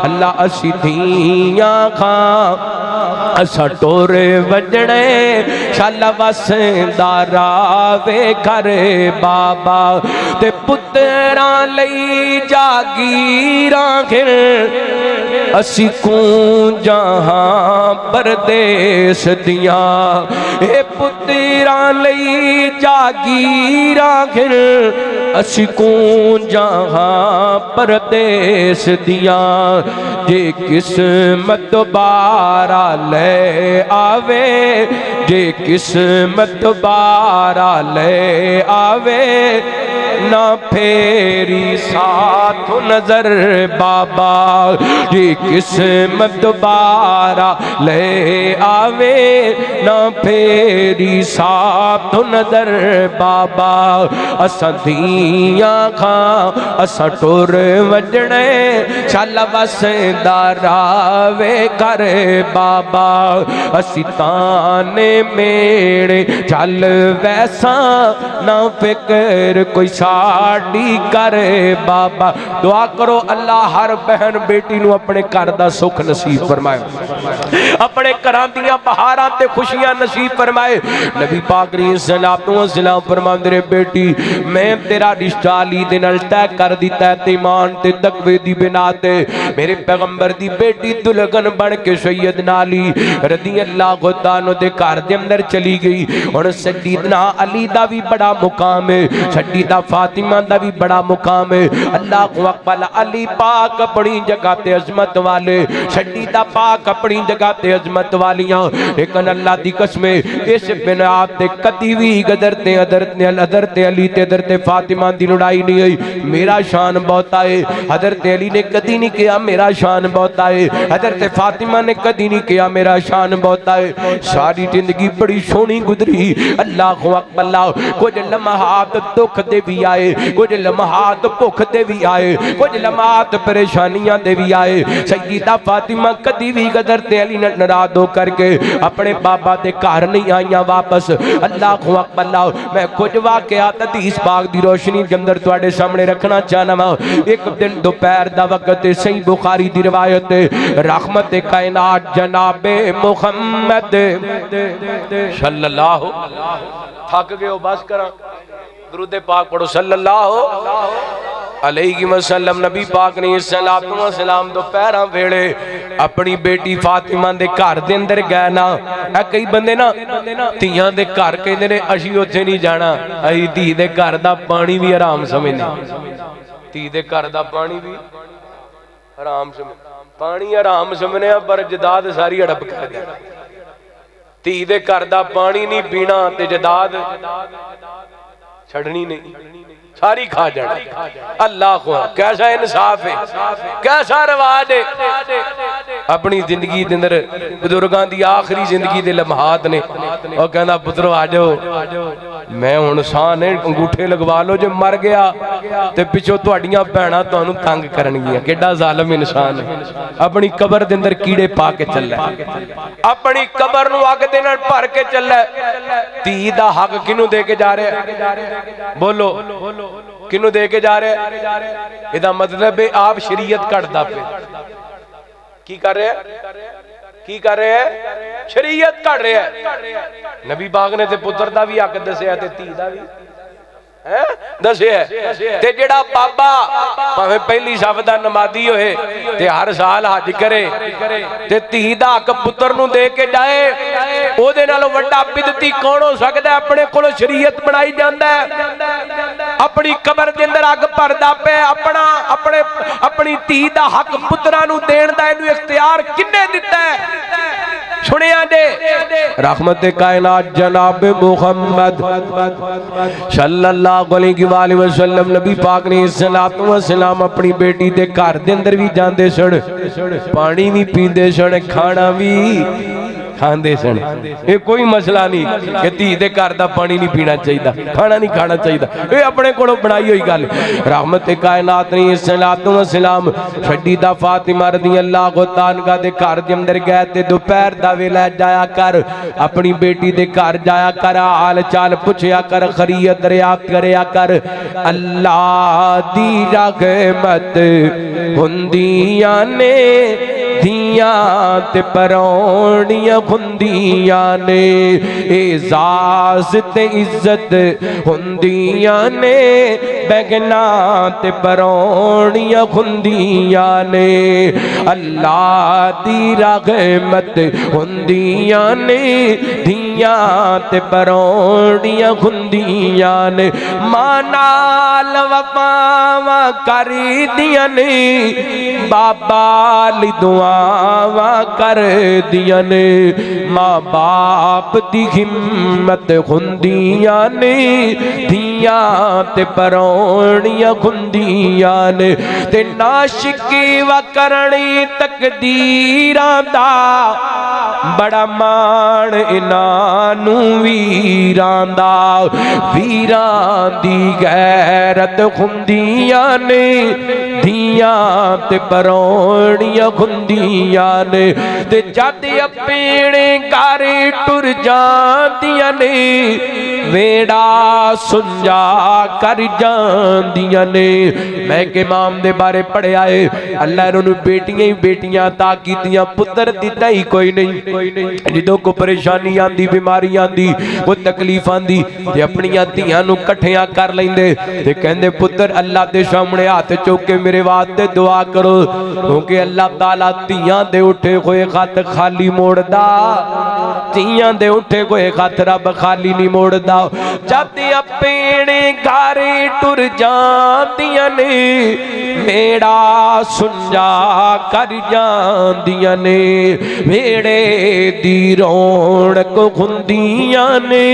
अल्लाह असी धियां खां असा टोर वजने शाला वसदा वे घर बाबा ते पुत्रा लई जागीरां खिर असी कूंजां परदेस दियां ए पुत्रा लई जागीरां खिर असी कूंजां परदेस दियां जे किस्मत बारा ले आवे जे किस्मत बारा ले आवे ना फेरी साथ नजर बाबा जे किस्मत बारा ले आवे ना फेरी साथ नजर बाबा असा धियां खां असा टोर वजने शाला वसदा वे घर बाबा असी ताने मेरे झल वैसा ना फिक्र कोई साड़ी करे बाबा दुआ करो अल्लाह हर बहन बेटी नू अपने घर दा सुख नसीब फरमाए अपने घरां दियां बहारां ते खुशियां नसीब फरमाए नबी पाक सलाम फरमांदे ने बेटी मैं तेरा रिश्ता अली दे नाल तय कर दिता है ईमान ते तकवे दी बिना ते मेरे पैगंबर दी बेटी दुल्हन बन के सैयदना अली रज़ियल्लाहु ताला दे घर दे अंदर चली गई हुण सैयदना अली दा भी बड़ा मुकाम है सैयदा फातिमा दा भी बड़ा मुकाम है अल्लाहु अकबर अली पाक अपनी जगह ते अजमत वाले सैयदा पाक अपनी जगह ते अजमत वालियां लेकिन अल्लाह दी कसम इस बिना ते कदी भी गदर ते अदर ते अली ते अदर ते फातिमा दी लड़ाई नहीं हुई मेरा शान बहुत है हजरत अली ने कदी नहीं किया मेरा शान बहुत है हजरत फातिमा ने कदी नहीं किया मेरा शान बहुत है सारी जिंदगी बड़ी सोहनी गुजरी अल्लाहु अकबर कुछ लम्हात दुख दे भी आए, कुछ लम्हात भुख दे भी आए, कुछ लम्हात परेशानियां दे भी आए। सैयदा फातिमा कदी भी गदर ते अली नाराज हो करके अपने बाबा दे घर नहीं आईया वापस। अल्लाह अकबर। मैं कुछ वाकयात हदीस पाक दी रोशनी के अंदर तुहाडे सामने रखना चाहना वा। एक दिन दोपहर दा वक्त सही बुखारी दी रिवायत रहमत कायनात जनाबे मुहम्मद सल्लल्लाहु थक गए हो बस करा दुरूद पाक पढ़ो सल्लल्लाहु अलैहि वसल्लम। नबी पाक ने सलातो व सलाम दोपहर वेले अपनी बेटी फातिमा दे घर दे अंदर गए ना। कई बंदे ना धीआं दे घर कहंदे ने असीं उत्थे नहीं जाना, असीं धी दे घर दा पानी भी हराम समझदे। धी दे घर दा पानी भी हराम समझ, पानी हराम समझने पर जदाद सारी हड़प कर दे। धी दे घर दा पानी नहीं पीना ते जदाद छड़नी नहीं, सारी खा जाना। अल्लाह को कैसा इंसाफ है, कैसा रवाज है। अपनी जिंदगी के अंदर बुजुर्गों की आखिरी जिंदगी के लम्हात ने। और कहना पुत्रो आ जाओ, मैं हुण साह ने अंगूठे लगवा लो, जो मर गया तो पिछों तुहाड़ियां भैणां तुहानूं तंग करनगियां। केड़ा जालिम इंसान है, अपनी कबर के अंदर कीड़े पा के चला, अपनी कबर नूं अग दे नाल भर के चला। धी दा हक किनूं दे के जा रहा है? बोलो किनू दे के जा रहे? इहदा मतलब है आप शरीयत कटदा पे की कर रहे हैं, की कर रहे हैं? शरीयत कट रहे हैं। नबी पाक ने ते पुत्र दा भी हक दसिया ते धी दा भी दसिया। ते जेड़ा बाबा भावें पहली सब दा नमाजी होए ते हर साल हज करे ते धी दा हक पुत्र नूं दे के जाए, ओदे नालों वड्डा बिदती कौन हो सकदा? अपने कोलों शरीयत बनाई जांदा है, अपनी कबर दे अंदर अग भरदा पे, अपना अपने अपनी धी दा हक पुत्रा नूं देण दा इहनूं इख्तियार किन्ने दित्ता है? सुनिया जे रहमत कायनात जनाब मुहम्मद सल्लल्लाहु अलैहि वसल्लम नबी पाक ने सलातो व सलाम अपनी बेटी दे घर दे अंदर भी जांदे सन, पानी भी पींदे सन, खाना भी खांदे सन। ये कोई मसला नहीं कि धी दे घर दा पानी नहीं पीना चाहिए, खाना नहीं खाना चाहिए, ये अपने कोलों बनाई हुई गल। रहमत कायनात ने सलातो व सलाम सैयदा फातिमा रज़ियल्लाहु तआला दे घर दे अंदर गए ते दोपहर दा वेला जाया कर, अपनी बेटी दे घर जाया कर, हाल चाल पुछया कर, खैरियत दरियाफ्त करया कर। अल्लाह दी रहमत हुंदियां ने धियां ते परौणियां हुंदियां ने, एजाज ते इज्जत हुंदियां ने, बैगना ते परौणियां हुंदियां ने। अल्लाह दी रहमत हुंदियां ने धियां ते परौणियां हुंदियां ने, मां नाल वफावां करदियां ने, बाबा दुआवा कर दिया ने, मां बाप दी हिम्मत हुंदियां ने, धियां ते परौणियां हुंदियां ने, ते नाशिकी व करनी तकदीरां दा बड़ा मान इन्हां नूं वीरां दा, वीरां दी गैरत हुंदियां ने, धियां ते परौणियां हुंदियां ने, ते जद अपने घर टुर जांदियां ने, वेड़ा सुंजा कर जांदियां ने। मैं के इमाम दे बारे पढ़िया है, अल्लाह ने बेटियां ही बेटियां ता कीतियां, पुत्र दिता ही कोई नहीं। जो को परेशानी आंदी, बीमारी आंदी, कोई तकलीफ आंदी, ते अपनियां धियां नूं इकट्ठियां कर लैंदे ते कहंदे पुत्र अल्लाह दे सामने हाथ चुक के मेरे वास्ते दुआ करो, क्योंकि अल्लाह ताला धियां दे उठे हुए खत खाली मोड़दा, धियां दे उठे हुए खत रब खाली नहीं मोड़दा। जद अपने घर टुर जांदियां ने, वेड़ा सुंजा कर जांदियां ने, वेड़े दी रौनक हुंदियां ने,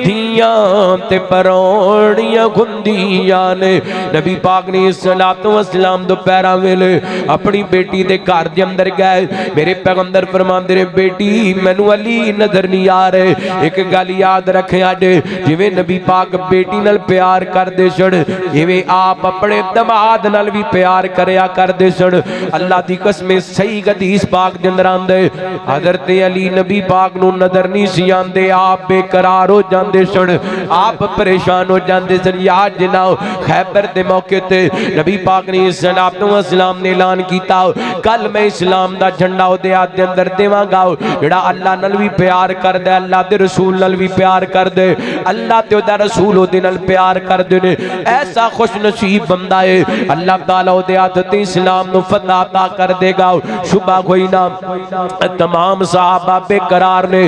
धियां ते परौणियां हुंदियां ने। नबी पाक ने सलातो व सलाम दोपहर वेले अपनी बेटी दे घर दे अंदर गए। मेरे पैगंबर फरमांदे ने बेटी मैनू अली नजर नहीं आ रहे। एक गल याद रखे अज जिवें नबी पाक बेटी नाल प्यार करदे सन इवें आप अपने दमाद नाल भी प्यार करया करदे सन। अल्लाह दी कसम सही हदीस पाक दे अंदर आंदे हजरत अली नबी पाक नूं नजर नहीं सी आंदे, आप बेकरार हो जांदे सन, आप परेशान हो जांदे सन। याद जनाओ खैबर दे मौके ते नबी पाक ने इस्लाम ने ऐलान कीता कल मैं इस्लाम दा झंडा ओदे हाथ दे अंदर देवांगा जेड़ा अल्लाह नाल भी प्यार करदा, अल्लाह दे रसूल नाल भी प्यार करदे, अल्लाह ते ओदा रसूल ओदे नाल प्यार करदे ने। ऐसा खुश नसीब बंदा है अल्लाह ताला ओदे हाथ ते इस्लाम नु फतह अता कर देगा। शुबा कोई ना तमाम सहाबा बेकरार ने,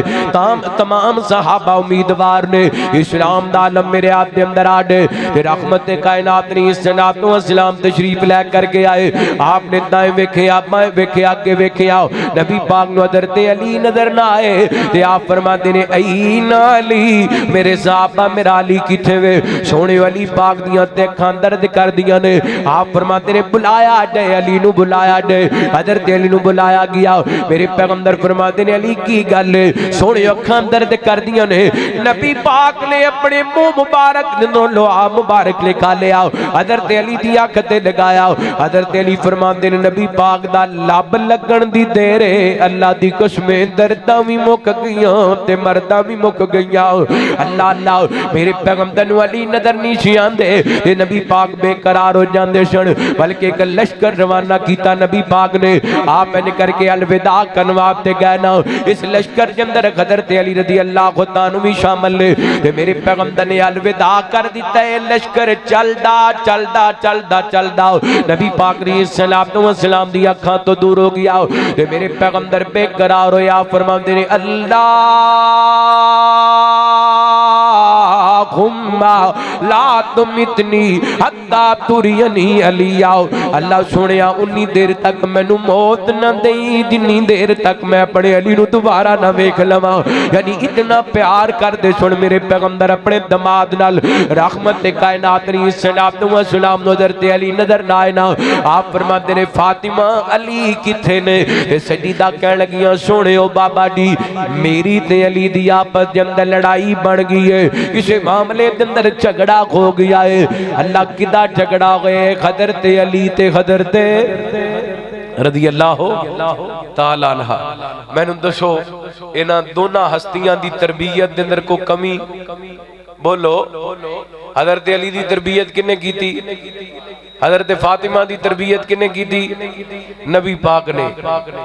तमाम सहाबा उम्मीदवार ने इस्लाम दा आलम मेरे हाथ दे अंदर आडे ते रहमत कायनात ने इस्लाम तशरीफ लै करके आए। आपने दाएं वेख्या बाएं वेख्या अगे वेख्या नबी पाक नु हज़रत अली नजर ना आए ते आप फरमाते ने ऐना अली, मेरे साहबा मेरा अली किथे वे? सोने अली पाक दियां ते अखां दर्द कर दियां ने। आप फरमाते ने बुलाया जाए, अली नु बुलाया जाए। हज़रत अली नु बुलाया गया। मेरे पैगंबर फरमाते ने अली की गल है? सोने अखां दर्द कर दियां ने। नबी पाक ने अपने मुंह मुबारक दिनों लोहा मुबारक लिखा लिया, हज़रत अली दी अख ते लगाया। हज़रत अली फरमाते ने नबी पाक दा लब लगन दी देर है, अल्लाह दी कसम दर्दां भी मुक गईयां ते मर्दां भी मुक गईयां। अल्लाह अल्लाह मेरे पैगंबर नूं अली नजर नहीं सी आंदे ते नबी पाक बेकरार हो जांदे सन। बल्कि एक लश्कर रवाना कीता नबी पाक ने, आप इन करके अलविदा करन वास्ते गए ना। इस लश्कर के अंदर हज़रत अली रज़ी अल्लाह ताला भी शामिल ने ते मेरे पैगंबर ने अलविदा कर दिता है। लश्कर चलदा चलदा चलदा चलदा नबी पाक ने सलाम दी अखां तो दूर हो गया ते मेरे पैगंबर बेकरार होया। फरमाते ने अल्लाह ला तुम इतनी हत्ता तुरियनी अली आओ। अल्लाह सुनिया उन्नी देर तक मैनू मौत न दई जिन्नी देर तक मैं अपने अली नू दोबारा ना वेख लवां। यानी इतना प्यार कर दे सुन मेरे पैगंबर अपने दमाद नाल। रहमत कायनात ने सलाम हज़रत अली नजर ना आए ना। आप फरमाते ने फातिमा अली किथे ने? सजीदा कह लगियां सोने ओ बाबा जी मेरी ते अली दी आपस दे अंदर लड़ाई बन गई है, किसी मामले के अंदर झगड़ा हो गया है। अल्लाह किदा झगड़ा हो गया? हज़रत अली ते हज़रत रज़ी अल्लाह ताला अन्हा। मैनू दसो इन्हां दोनों हस्तियां दी तरबियत दे अंदर को कमी बोलो? हज़रत अली दी तरबियत किन्ने कीती? हज़रत फातिमा दी तरबियत किन्ने कीती? नबी पाक ने।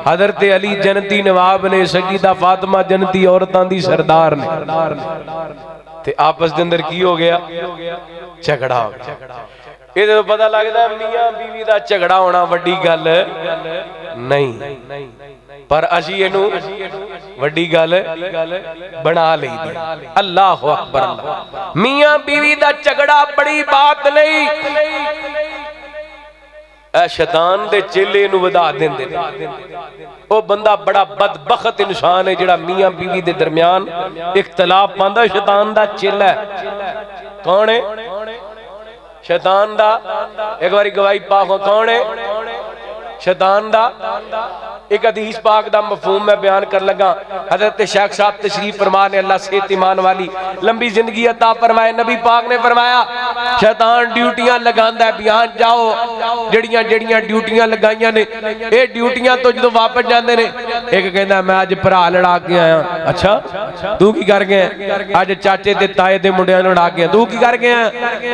हज़रत अली जन्नती नवाब ने, सईदा फातिमा जन्नती औरतां दी सरदार ने। ते आपस दे अंदर की हो गया? झगड़ा हो गया। ये तो पता लगता है मियां बीवी दा झगड़ा होना वड्डी गल नहीं, पर असी इनू वड्डी गल बना ली। अल्लाह अकबर। मियां बीवी दा झगड़ा बड़ी बात नहीं, शैतान दे चेले नू वधा देंदे ने। ओ बंदा बड़ा बदबख्त इंसान है जिहड़ा मियां बीवी दे दरमियान इख्तलाफ पांदा। शैतान दा चेला कौन है? शैतान दा एक बारी गवाही पाक कौन है? शैतान दा। एक हदीस पाक दा मफहूम मैं बयान कर लगा। हजरत शेख साहब तशरीफ फरमा ने, अल्लाह सेहत ईमान वाली लंबी जिंदगी अता फरमाए। नबी पाक ने फरमाया शैतान ड्यूटियां लगांदा है, बयान जाओ जड़ियां जड़ियां ड्यूटियां लगाइयां ने ये ड्यूटियां तो जो वापस जाते ने एक कहंदा मैं अज भरा लड़ा के आया। अच्छा तू की कर गया? अज चाचे ते ताए दे मुंडियां लड़ा के। तू की कर गया?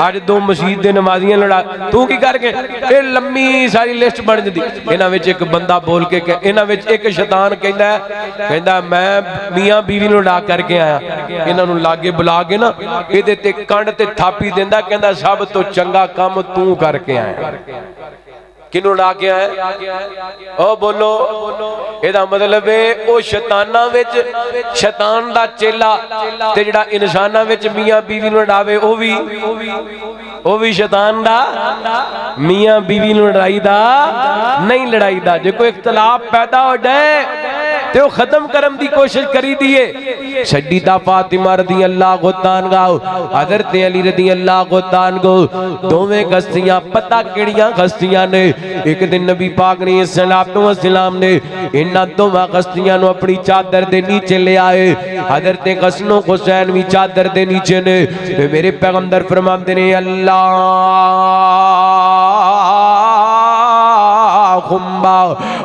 अज दो मस्जिद दे नमाजियां लड़ा। तू की कर गया? ये लंबी सारी लिस्ट बन जाती। इन्हां विच एक बंदा बोल के इन्हां विच एक शैतान कहंदा मैं मियां बीवी नूं लड़ा करके आया। इन्हां नूं लागे बुला के ना इहदे ते कंड ते थापी देंदा, कहंदा सब तो चंगा काम तू करके आया। किनू ला के आया? ओ बोलो। एदा मतलब है ओ शैतानां विच शैतान दा चेला ते जिहड़ा इंसानां विच मियां बीवी नूं लड़ावे ओ भी शैतान दा। मियां बीवी नूं लड़ाई दा नहीं, लड़ाई दा। जे कोई इख्तलाफ पैदा हो जाए ते वो खत्म करम दी कोशिश करी दिए। सैयदा फातिमा रज़ी अल्लाह तआला हज़रत अली रज़ी अल्लाह तआला दोवें हस्तियां पता किहड़ियां हस्तियां ने। एक दिन नबी पाक ने सलातो वसलाम ने इन्हां दोवां हस्तियां नूं अपनी चादर दे नीचे ले आए। हज़रत हसन हुसैन भी चादर दे नीचे ने। ते मेरे पैगंबर फरमाते ने अल्लाह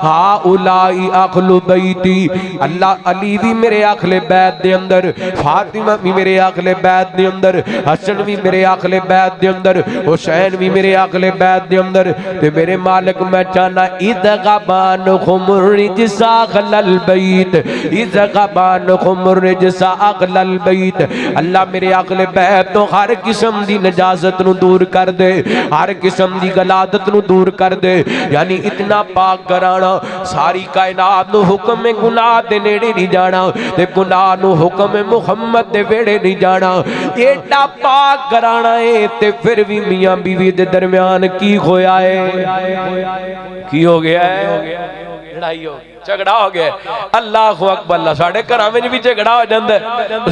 हाउलाई अहलु बैती, अल्लाह अली भी मेरे अहले बैत दे अंदर, फातिमा भी मेरे अहले बैत दे अंदर, हसन भी मेरे अहले बैत दे अंदर, हुसैन भी मेरे अहले बैत दे अंदर। ते मेरे मालिक मैं चाहना इज़ग़बान खुमुरिजसा अहलल बैत, इज़ग़बान खुमुरिजसा अहलल बैत। अल्लाह मेरे अहले बैत तो हर किस्म दी नजाजत नूं दूर कर दे, हर किस्म दी गलादत नूं दूर कर दे। यानी इतना पाक कराना, सारी कायनात नूं हुक्म में गुनाह दे नेड़े नहीं जाना ते गुनाह नूं हुक्म में मुहम्मद दे वेड़े नहीं जाना। एडा पाक कराना है ते फिर भी मियां बीवी दे दरमियान की होया है, की हो गया है? लड़ाई हो गई, झगड़ा हो गया। अल्लाह अकबर। साढ़े घरों में भी झगड़ा हो जाता है।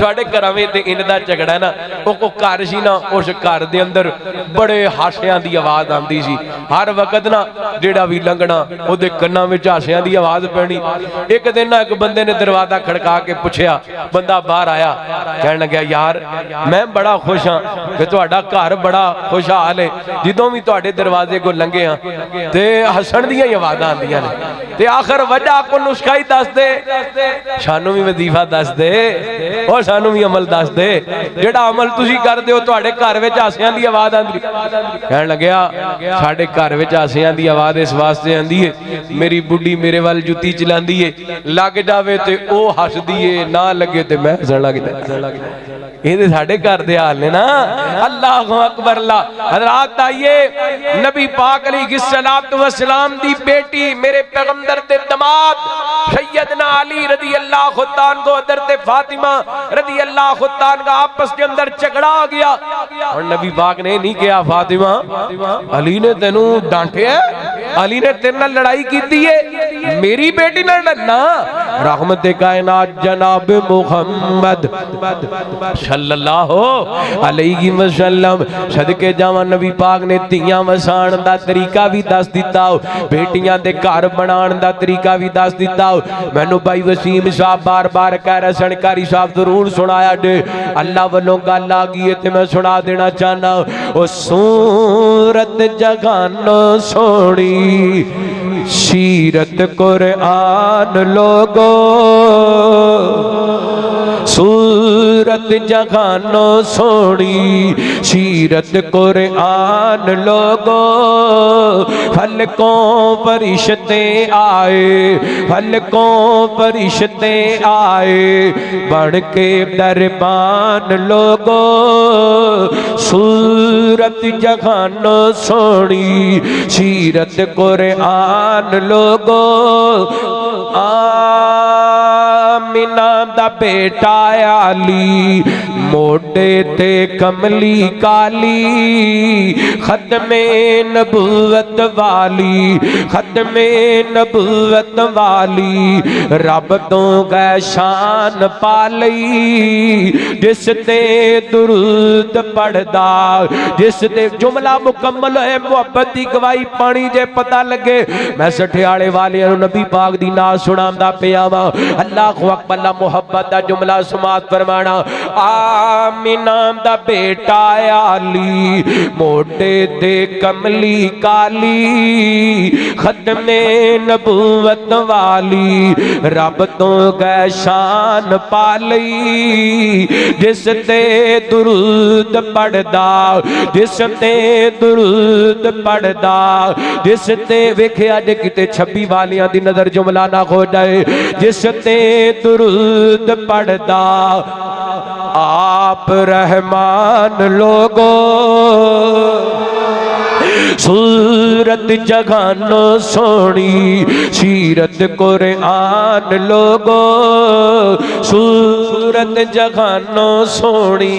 साढ़े घरों में तो इनका झगड़ा ना, वो घर सी ना, उस घर के अंदर बड़े हाशियां की आवाज आती सी। हर वक्त ना जेड़ा भी लंघना उसके कन्ना में हाशियां की आवाज पैनी। एक दिन ना एक बंदे ने दरवाजा खड़का के पूछया, बंदा बाहर आया, कहने लगा यार मैं बड़ा खुश हाँ कि तुहाडा घर बड़ा खुशहाल है। जो भी तुहाडे दरवाजे को लंघे हाँ तो हसन दी आवाज़ां आंदियां ने। आखिर वजह को नुस्खा ही दस दे, सानू भी वजीफा दस दे और सानू भी अमल दस दे। जेड़ा अमल तुसी करदे हो तुहाडे घर विच हासियां दी आवाज़ आंदी। कहण लग्या साडे घर विच हासियां दी आवाज़ इस वास्ते आंदी है, मेरी बुढ़ी मेरे वाल जुत्ती चलांदी है, लग जावे ते ओ हसदी है, ना लगे ते मैं हसण लग जांदा। ये साडे घर दे हाल ने ना। अल्लाहु अकबर। हज़रात आइए, नबी पाक अलैहिस्सलातु वस्सलाम दी बेटी मेरे पैगंबर दे दमाद सैयदना अली रज़ी अल्लाह तआला को हज़रत फातिमा रज़ी अल्लाह तआला का आपस के अंदर झगड़ा आ गया। और नबी पाक ने नहीं कहा फातिमा अली ने तेनू डांटिया, अली ने तेरे नाल लड़ाई की है, मेरी बेटी नाल लड़ना। रहमत कायनात जनाब मुहम्मद सल्लल्लाहु अलैहि वसल्लम सदके जावां नबी पाक ने धीआं वसाण दा तरीका भी दस दिता, बेटियां दे घर बनाण दा तरीका भी दस दिता। मैनू भाई वसीम साहब बार बार कह रहे सन कारी साहब जरूर सुनाया जे, अल्लाह वालों गल आ गई है ते मैं सुना देना चाहना। ओ सूरत जगानो सोनी सीरत कुरआन लोगो, सूरत जगानो सोनी सीरत कुरआन लोगो, फलकों फरिश्ते आए, फलकों फरिश्ते आए, बढ़ के दरबान लोगो, सूरत जगानो सोनी सीरत कुरआन लोगो। आमिना दा बेटा अली मोटे ते कमली काली, खत्मे नबुवत वाली, खत्मे नबुवत वाली, रब तो गै शान पा लई, जिस ते दुरूद पढ़दा, जिस ते जुमला मुकम्मल है मुहब्बत की गवाही पानी जे पता लगे। मैं सठियाले वाले नबी पाक दी नाज़ सुनांदा पिया वा। अल्लाह अकबर। मुहब्बत दा जुमला समात फरमाना। आमिना दा बेटा अली मोटे ते कमली काली, खत्मे नबुवत वाली, रब तो गै शान पा लई, जिस ते दुरूद पढ़दा, जिस ते दुरूद पढ़दा, जिस ते वेखिया जे किते 26 वालियां दी नजर जुमला ना हो जाए, जिस ते दुरूद पढ़दा आप रहमान लोगो, सूरत जगानो सोनी सीरत कुरआन लोगो, सूरत जगानो सोनी।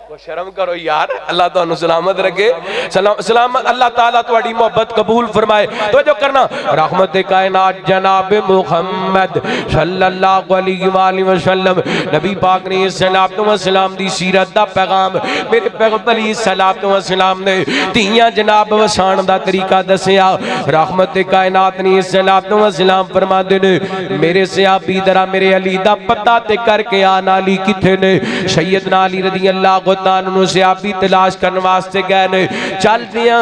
शर्म करो यार, अल्लाह तुहानू सलामत रखे। सलामत अल्लाह ताला तुहाडी मोहब्बत कबूल फरमाए। तो जो करना रहमत कायनात जनाब मुहम्मद सल्लल्लाहु अलैहि वसल्लम नबी पाक ने सलातो व सलाम दी सीरत दा पैगाम मेरे पैगंबर अली सलातो व सलाम ने धीयां जनाब वसाण दा तरीका दसिया। रहमत कायनात ने सलातो व सलाम फरमांदे ने मेरे सहाबी दरा मेरे अली दा पता ते करके आ नाली किथे ने। सैयदना अली रज़ी अल्लाह सहाबी तलाश करने वास्ते गए ने। चलदियां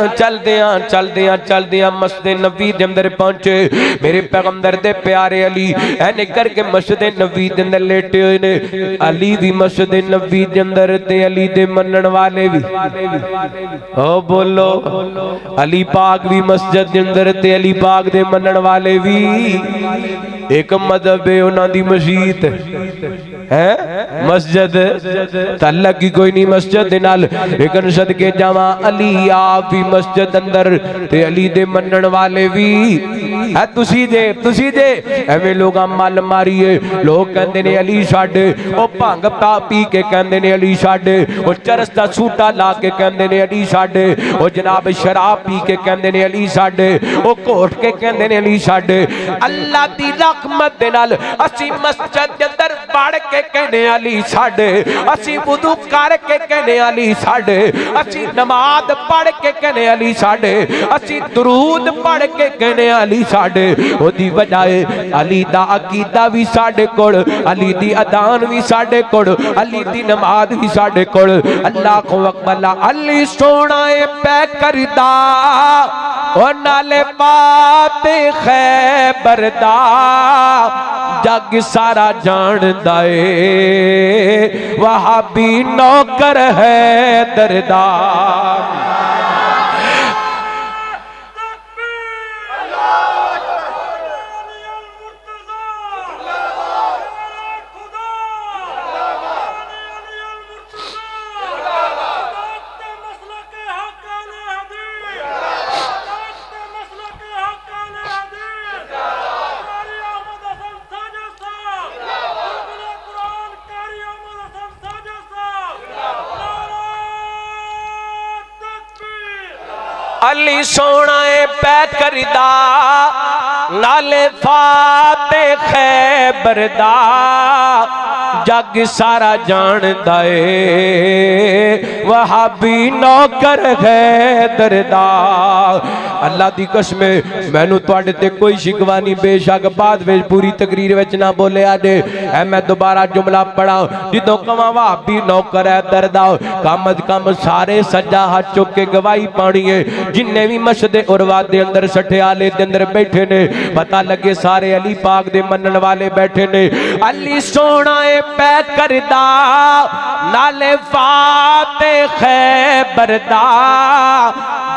मस्जिद नबी दे अंदर पहुंचे। मेरे पैगंबर दे प्यारे अली ऐने करके मस्जिद नबी दे अंदर लेटे हुए ने। अली भी मस्जिद नबी दे अंदर ते अली दे मनन वाले भी ओ बोलो अली पाक भी मस्जिद दे अंदर ते अली पाक दे मनन वाले भी। एक मजहब है उन्हां दी मस्जिद है मस्जिद तल्लक की कोई नहीं मस्जिद दे नाल, लेकिन सदके जावा अली आप भी मस्जिद अंदर ते अली दे मनन वाले भी है। तुसी जे एवें लोग मल मारीए। लोग कहंदे ने अली छड्ड, ओ भंग पी के कहंदे ने अली छड्ड, ओ चरस दा सूटा ला के कहंदे ने अली छड्ड, ओ जनाब शराब पी के कहंदे ने अली छड्ड, ओ घोट के कहंदे ने अली छड्ड। अल्लाह दी रहमत दे नाल असी मस्जिद दे अंदर वड़ के कहने अली छड्ड, असी वुदू करके कहने अली छड्ड, असी नमाज पढ़ के कहने अली छड्ड, असी दरूद पढ़ के कहने अली छड्ड। ओदी वजह अली दा अकीदा भी साडे कोल, अली दी अदान भी साडे कोल, अली दी नमाज भी साडे कोल। अल्लाह को अकबर अली सोना ए पै करदा ओ नाले बात खैबर दा जग सारा जानदा ए वहाबी नौकर है दरदार। अली सोना ए पै करदा नाले फाते खैबर दा जग सारा जानदा ए वहाबी नौकर हैदर दा। अल्लाह दी कसम मैनू तुहाडे ते कोई शिकवा नहीं, बेशक बाद विच पूरी तकरीर विच ना बोलिया जे। ऐ मैं दोबारा जुमला पढ़ा जिदों कवां वहाबी नौकर हैदर दा कम अज कम सारे सज्जा हाथ चुक के गवाही पानी है। जिन्ने भी मस्जिद उरवा दे अंदर सठियाले दे अंदर बैठे ने पता लगे सारे अली पाक दे मनन वाले बैठे ने। अली सोना ए पै करदा नाले फाते खैबर दा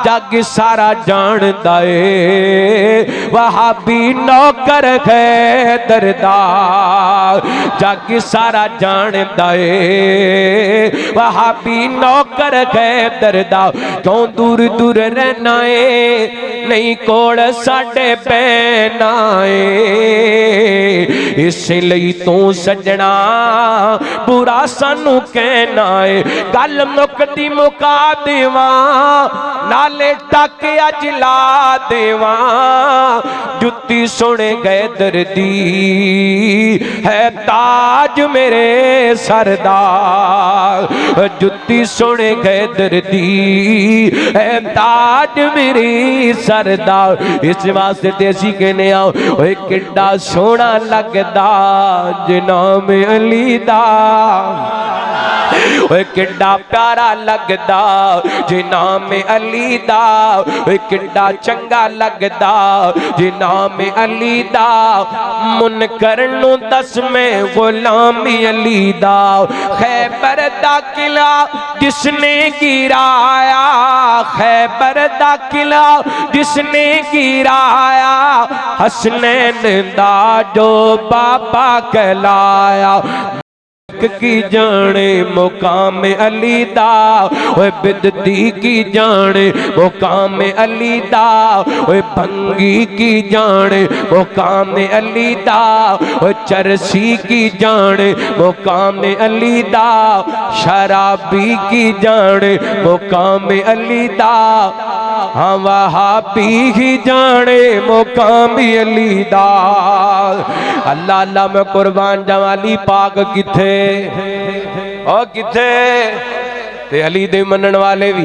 जग सारा जानदा ए वहाबी नौकर हैदर दा जग सारा जानदा ए वहाबी नौकर हैदर दा। क्यों दूर दूर रहना है नहीं कोल साडे पैना है इसलिए तू सजना बुरा सानू कहना है। गल मुकदी मुका देवा नाले टक अज ला देवा जुत्ती सुने गए दर्दी है ताज मेरे सरदार जुत्ती सुने गए दर्दी है ताज मेरी सरदार। इस वास्ते ते असीं कहने आओ ओए किड्डा सोहना लगदा जनाब अली दा ओए किड्डा प्यारा लगदा जनाब अली दा ओए किड्डा चंगा लगदा जनाब अली दा मुनकर नूं दस मैं गुलामी अली दा। खैबर दा किला जिसने गिराया खैबर दा किला जिसने गिराया हसनैन दा जो बाबा कहलाया। की जाने मुकाम अली दा, ओए बिदती की जाने मुकाम अली दा, ओए भंगी की जाने मुकाम अली दा, ओए चरसी की जाने मुकाम अली दा, शराबी की जाने मुकाम अली दा, हाँ वहाबी ही जाने मुकाम अली दा। अल्लाह अल्लाह मैं कुर्बान जवाली पाक किथे ओ किथे ते अली दे मनन वाले भी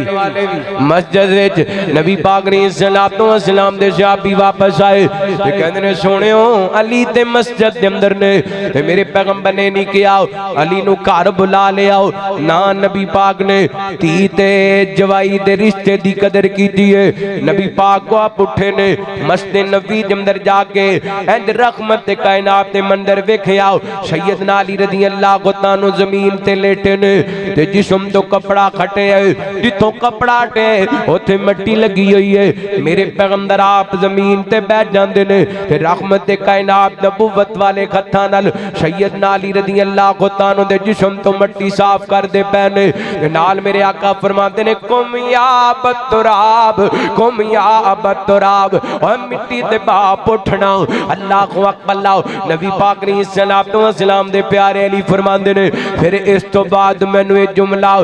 मस्जिद विच नबी पाक ने सलाम दे सहाबी वापस आए ते कहंदे ने सोहणियो अली ते मस्जिद दे अंदर ने ते मेरे पैगंबर ने नहीं किया अली नु घर बुला ले आओ ना। नबी पाक ने धी ते जवाई दे रिश्ते दी कदर कीती है। नबी पाक को आप उठे ने मस्जिद नबी दे अंदर जाके इंज रहमत ते कायनात दे मंदिर वेखिया सैयदना अली रज़ी अल्लाह ताला जमीन ते लेटे ने ते जिस्म तो कपड़ा खटे है जिथों कपड़ा हटे उथे मिट्टी लगी हुई है। मेरे पैगंबर आप जमीन ते बैठ जांदे ने ते रहमत ते कायनात नबुवत वाले हत्थां नाल सैयदना अली रज़ी अल्लाह ताला दे जिस्म तो मिट्टी साफ कर दे पैने नाल मेरे आका फरमाते ने कुम या बतुराब कुम या बतुराब और मिट्टी ते बाप उठना अल्लाह अकबर। नबी पाक ने सलाम दे प्यारे अली फरमाते ने फिर इस तो बाद मैनू ये जुमला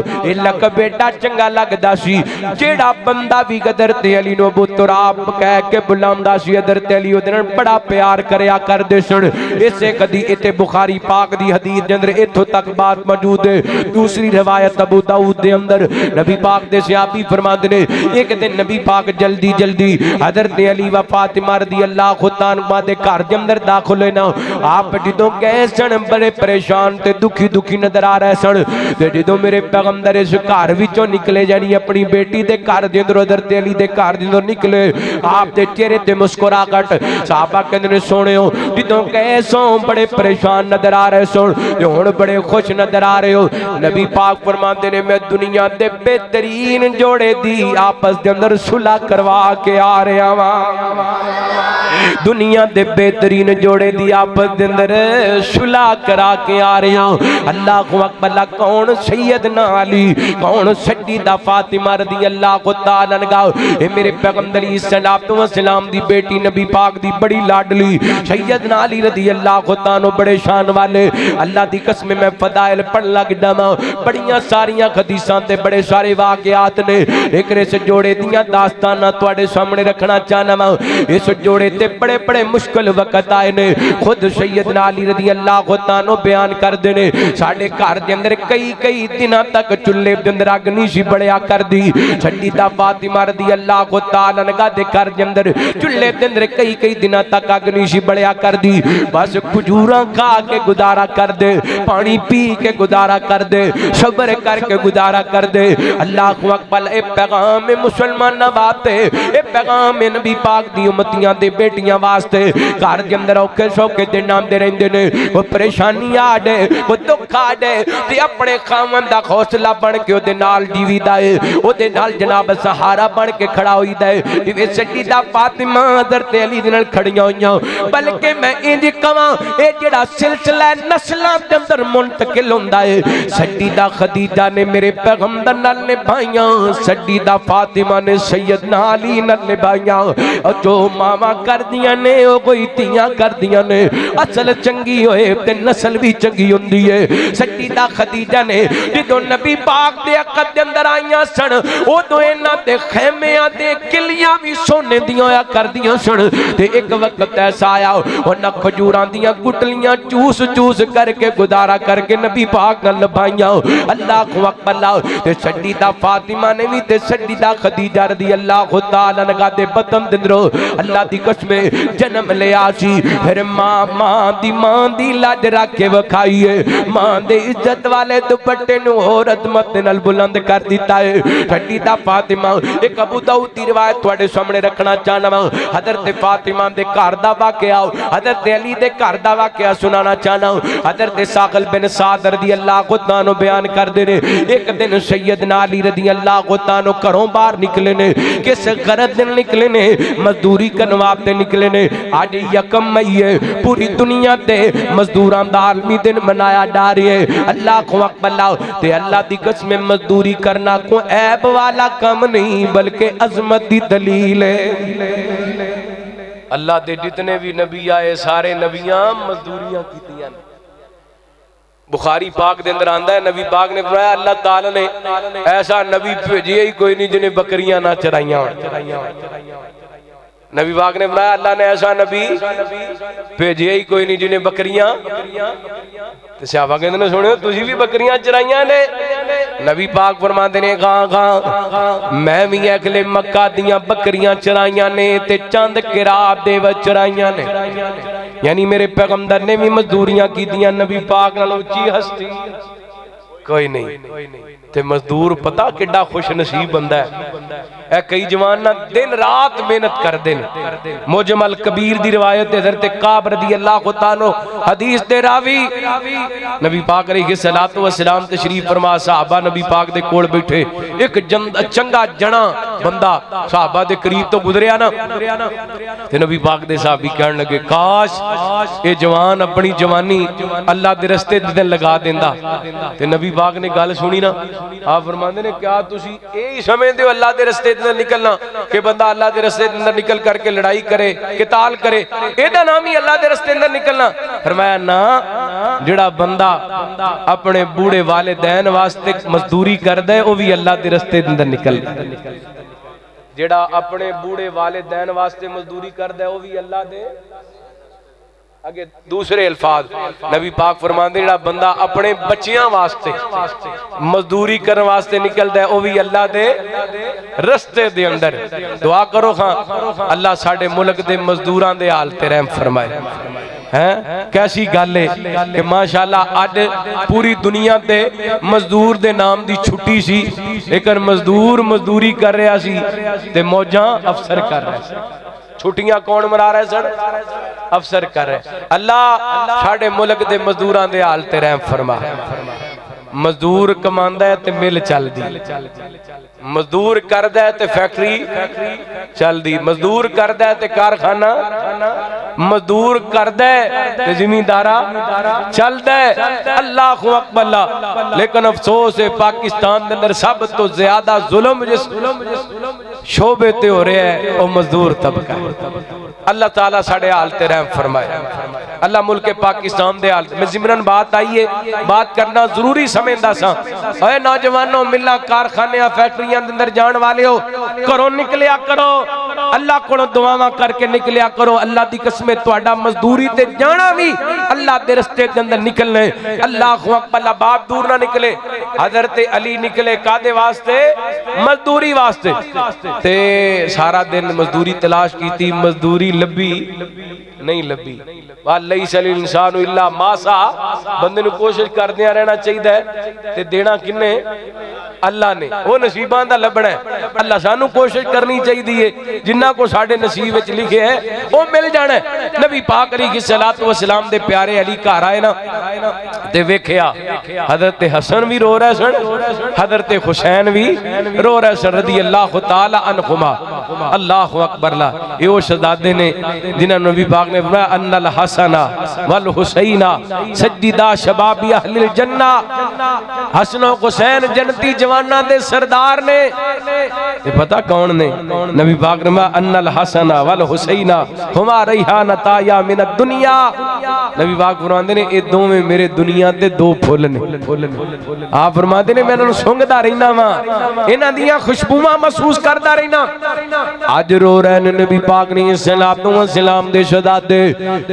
लक बेटा चंगा लगदा सी जेड़ा बंदा भी गदर ते अली नु अबू तुराब कह के बुलांदा सी अदर ते अली ओदे नाल बड़ा प्यार करया करदे सन। इसे कदी इते बुखारी पाक दी हदीस दे अंदर इथों तक बात मौजूद है। दूसरी रिवायत अबू दाऊद दे अंदर नबी पाक दे सहाबी फरमांदे ने एक दिन नबी पाक जल्दी जल्दी हजरत अली व फातिमा रज़ियल्लाहु ताला दे घर दे अंदर दाखिल होए ना। आप जदों गए सन बड़े परेशान ते दुखी दुखी नजर आ रहे सन ते जदों मेरे पैगंबर इस घर विचों निकले जानी अपनी बेटी दे घर दे अंदर हज़रत अली दे घर दे अंदर निकले आप दे चेहरे ते मुस्कुराहट साहबा कहंदे ने सोहणियो जदों गए सो बड़े परेशान नजर आ रहे सो ते हुण बड़े खुश नजर आ रहे हो। नबी पाक फरमाते ने मैं दुनिया दे बेहतरीन जोड़े दी आपस दे अंदर सुलह करवा के आ रहा वां। दुनिया दे बेहतरीन जोड़े दी आपस दे अंदर सुलह करा के आ रहा हूं। अल्लाहु अकबर। कौन सैयदना अली कौन सैयदा फातिमा रज़ियल्लाहु ताला अन्हा ए मेरे पैगंबर सलाम दी बेटी नबी पाक दी बड़ी लाडली सैयदना अली रज़ियल्लाहु ताला बड़े शान वाले। अल्लाह दी कसम मैं फदाइल पढ़ लग जावां बड़ियां सारियां हदीसां ते बड़े सारे वाकयात ने एक इस जोड़े दियां दास्तानां तुहाडे सामने रखना चाहना वां। इस जोड़े ते बड़े बड़े मुश्किल वक्त आए ने खुद सैयदना अली रज़ियल्लाहु ताला बयान करदे ने साडे घर दे अंदर कई कई दिनां तक चुल्हे दे अंदर अग नहीं सी बड़िया करदी। सैयदा फातिमा रज़ियल्लाहु ताला अन्हा दे घर दे अंदर चुल्हे दे अंदर कई कई दिनां तक अग नहीं सी बड़िया करदी। बस खजूरां खा के गुजारा कर दे पानी पी के गुजारा कर दे सब्र करके गुजारा कर दे। अल्लाहु अकबर। ए पैगाम मुसलमानां वास्ते ए पैगाम नबी पाक दी उम्मतियां दे बेटियां वास्ते घर दे अंदर औखे सौखे दिन आंदे रहिंदे ने कोई परेशानी आ जाए कोई दुख आ जाए ते अपने खामन दा हौसला बन के ओदे नाल जीवीदा है ओदे नाल जनाब सहारा बन के खड़ा होईदा है। जिवें सैयदा फातिमा हज़रत अली दे नाल खड़ियां होईयां बल्कि मैं इंज कहां ए जेड़ा सिलसिला नस्लां दे अंदर मुंतकिल हुंदा है सैयदा खदीजा ने मेरे पैगंबर नाल निभाईयां सैयदा फातिमा ने सैयदना अली नाल निभाईयां। और जो मावा करदियां ने ओ कोई तियां करदियां ने असल चंगी होए ते नस्ल भी चंगी हुंदी है। सैयदा खदीजा ने जदों नबी पाक दे अकद दे अंदर आईयां सन उदों इन्हां दे खैमियां दे किलियां भी सोने दियां होया करदियां सन ते एक वक्त ऐसा आया उन्हां खजूरां दियां गुटलियां चूस चूस करके गुजारा करके नबी पाक नाल लभाईयां। अल्लाहु अकबर। ते सैयदा फातिमा ने भी ते सैयदा खदीजा रज़ियल्लाहु ताला अन्हा दे बतन दे अंदरों अल्लाह दी कसम जन्म लिया सी फिर मां दी लाज रख के वखाईए मां दे इज्जत वाले दुपट्टे नु औरत मत नाल बुलंद कर दिता है। सैयदा फातिमा एक अबू दाऊद दी रिवायत तुहाडे सामने रखना चाहना वां। हज़रत फातिमा दे घर दा वाकया हज़रत अली दे घर दा वाकया सुनाना चाहना। हज़रत साक़िल बिन साद रज़ियल्लाहु ताला बयान करदे ने एक दिन सैयदना अली रज़ियल्लाहु ताला घरों बाहर निकले ने किस गरज दिन निकले ने मजदूरी करन वास्ते निकले ने। आज यकम मई है, पूरी दुनिया ते मजदूरां दा आलमी दिन मनाया जा रहा है। अल्लाह को अकबर ते अल्लाह दी कसम मजदूरी करना को ऐब वाला कम नहीं बल्कि अजमत दी दलील है। अल्लाह दे जितने भी नबी आए सारे नबियां मजदूरियां कीतियां। बुखारी पाक दे अंदर आंदा है नबी पाक ने फरमाया अल्लाह ताला ने ऐसा नबी भेजिया ही कोई नहीं जिन्हें बकरियां ना चराइयां। नबी पाक ने फरमाया अल्लाह ने ऐसा नबी भेजिया ही कोई नहीं जिन्हें बकरियां। ते सहाबा कहंदे ने सुनियो तुसी भी बकरियां चराइयां ने। नबी पाक फरमाते ने गां मैं भी अगले मक्का दियां बकरियां चराइयां ने ते चंद किराब दे विच चराइयां ने। यानी मेरे पैगंबर ने भी मजदूरियां कीतियां। नबी पाक नाल उच्ची हस्ती कोई नहीं ते मजदूर पता किड्डा खुश नसीब बंदा है। कई जवान दिन रात मेहनत करते हैं। मुजमल कबीर दी रिवायत हज़रत काब रज़ी अल्लाह ताला हदीस दे रावी नबी पाक अलैहिस्सलातु वस्सलाम तशरीफ फरमा सहाबा नबी पाक दे कोल बैठे। एक चंगा जना बंदा सहाबा दे करीब तो गुजरिया ना ते नबी पाक दे सहाबी कहन लगे काश ये जवान अपनी जवानी अल्लाह दे रस्ते दे लगा देंदा। ते नबी पाक ने गल सुनी ना, आप फरमाते ने क्या तुसी यही समझदे हो अल्लाह दे रस्ते दे निकलना कि बंदा अल्लाह दे रस्ते दे अंदर निकल करके लड़ाई करे किताल करे एदा नाम ही अल्लाह दे रस्ते अंदर निकलना? फरमाया ना, जेड़ा बंदा अपने बूढ़े वालिदैन वास्ते मजदूरी करदा है वो भी अल्लाह दे रस्ते दे अंदर निकलदा। जेड़ा अपने बूढ़े वालिदैन वास्ते मजदूरी करदा है वो भी अल्लाह दे आगे दूसरे अल्फाज नबी पाक फरमाते जेड़ा बंदा अपने बच्चियां वास्ते मजदूरी करने वास्ते निकलता है वो भी अल्लाह दे रस्ते दे अंदर। दुआ करो खां अल्लाह साडे मुल्क दे मजदूरां दे हाल ते रहम फरमाए। हैं कैसी गल है कि माशाअल्लाह अज पूरी दुनिया ते मजदूर दे नाम दी छुट्टी सी लेकिन मजदूर मजदूरी कर रहा सी ते मौजां अफसर कर रहा सी। छुट्टियां कौन मना रहे सन? अफसर कर रहे। अल्लाह साडे मुल्क दे मजदूरां दे हाल ते रहम फरमा। मजदूर कमांदा है ते मिल चलदी, मजदूर करदा है ते फैक्ट्री चलदी, मजदूर करदा है ते कारखाना, मजदूर करदा है ते जिमींदारा चलदा है। अल्लाह अकबर। लेकिन अफसोस है पाकिस्तान के अंदर सब तो ज्यादा जुल्म जिस शोबे ते हो रहा है वो मजदूर तबका है। अल्लाह ताला साडे हाल ते रहम फरमाए। अल्लाह मुल्क पाकिस्तान दे हाल में जिमरन बात आई है, बात करना जरूरी समझदा सा। ओए नौजवानों मिला कारखाने फैक्ट्रियां दे अंदर जान वाले हो घरों निकलिया करो, अल्लाह को दुआवां करके निकलिया करो। अल्लाह दी कसम तुहाडा मजदूरी ते जाना भी अल्लाह दे रस्ते दे अंदर निकलना है। अल्लाह अकबर। बाप दूर ना निकले, हजरत अली निकले कादे वास्ते? मजदूरी वास्ते। ते सारा दिन मजदूरी तलाश की, मजदूरी लभी नहीं लभी। लैसल इंसानु इल्ला मासा, बंदे नूं कोशिश करदियां रहना चाहिए ते देना किन्ने? अल्लाह ने। वो नसीबां दा लभना है। अल्लाह सानू कोशिश करनी चाहिए जिन्ना को साडे नसीब विच लिखे है वो मिल जाना है। नबी पाक अलैहिस्सलातु वस्सलाम दे प्यारे अली घर आए ना ते वेखिया हजरत हसन भी रो रहे सन, हजरत हुसैन भी रो रहे सन रज़ी अल्लाह तआला अन्हुमा। अल्लाह अकबर। ला ये वो शहजादे ने जिन्हां नबी पाक ने फरमाया अन्नल हसना वल हुसैना सज्जिदा शबाबी अहलिल जन्ना। हसन और हुसैन जन्नती जवाना दे सरदार ने। ये पता कौन ने? नबी पाक ने अन्नल हसना वल हुसैना हुमा रैहान ताया मिन दुनिया। नबी पाक फरमाते ने ये दोवें मेरे दुनिया दे दो फुल ने। आप फरमाते ने मैं इन्हां नूं सुंघदा रहना वा, इन्हां दियां खुशबूआं महसूस करदा रहना। अज रो रहे ने नबी पाक ने सलाम दे शहजादे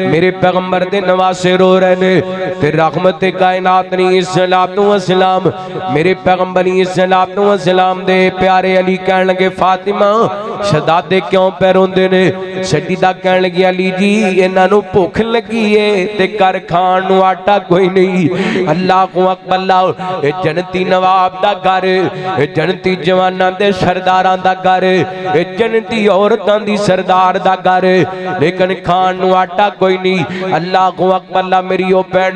मेरे पैगंबर दे नवासे रो रहे ने ते रहमत कायनात ने सलाम मेरे पैगंबर सलाम दे प्यारे अली कहन लगे फातिमा शहजादे क्यों पै रोंदे ने? सजीदा कहन लगी अली जी इन्हां नूं भुख लगी है ते कर खाण नूं आटा कोई नहीं। अल्लाह को अकबर। लाओ ए जनती नवाब दा घर, ए जनती जवानां दे सरदारां दा घर, ए जनती औरतां दी सरदार दा घर, लेकिन खाण नूं आटा कोई नहीं। अल्लाह को अकबर। ला मेरी ओ भैण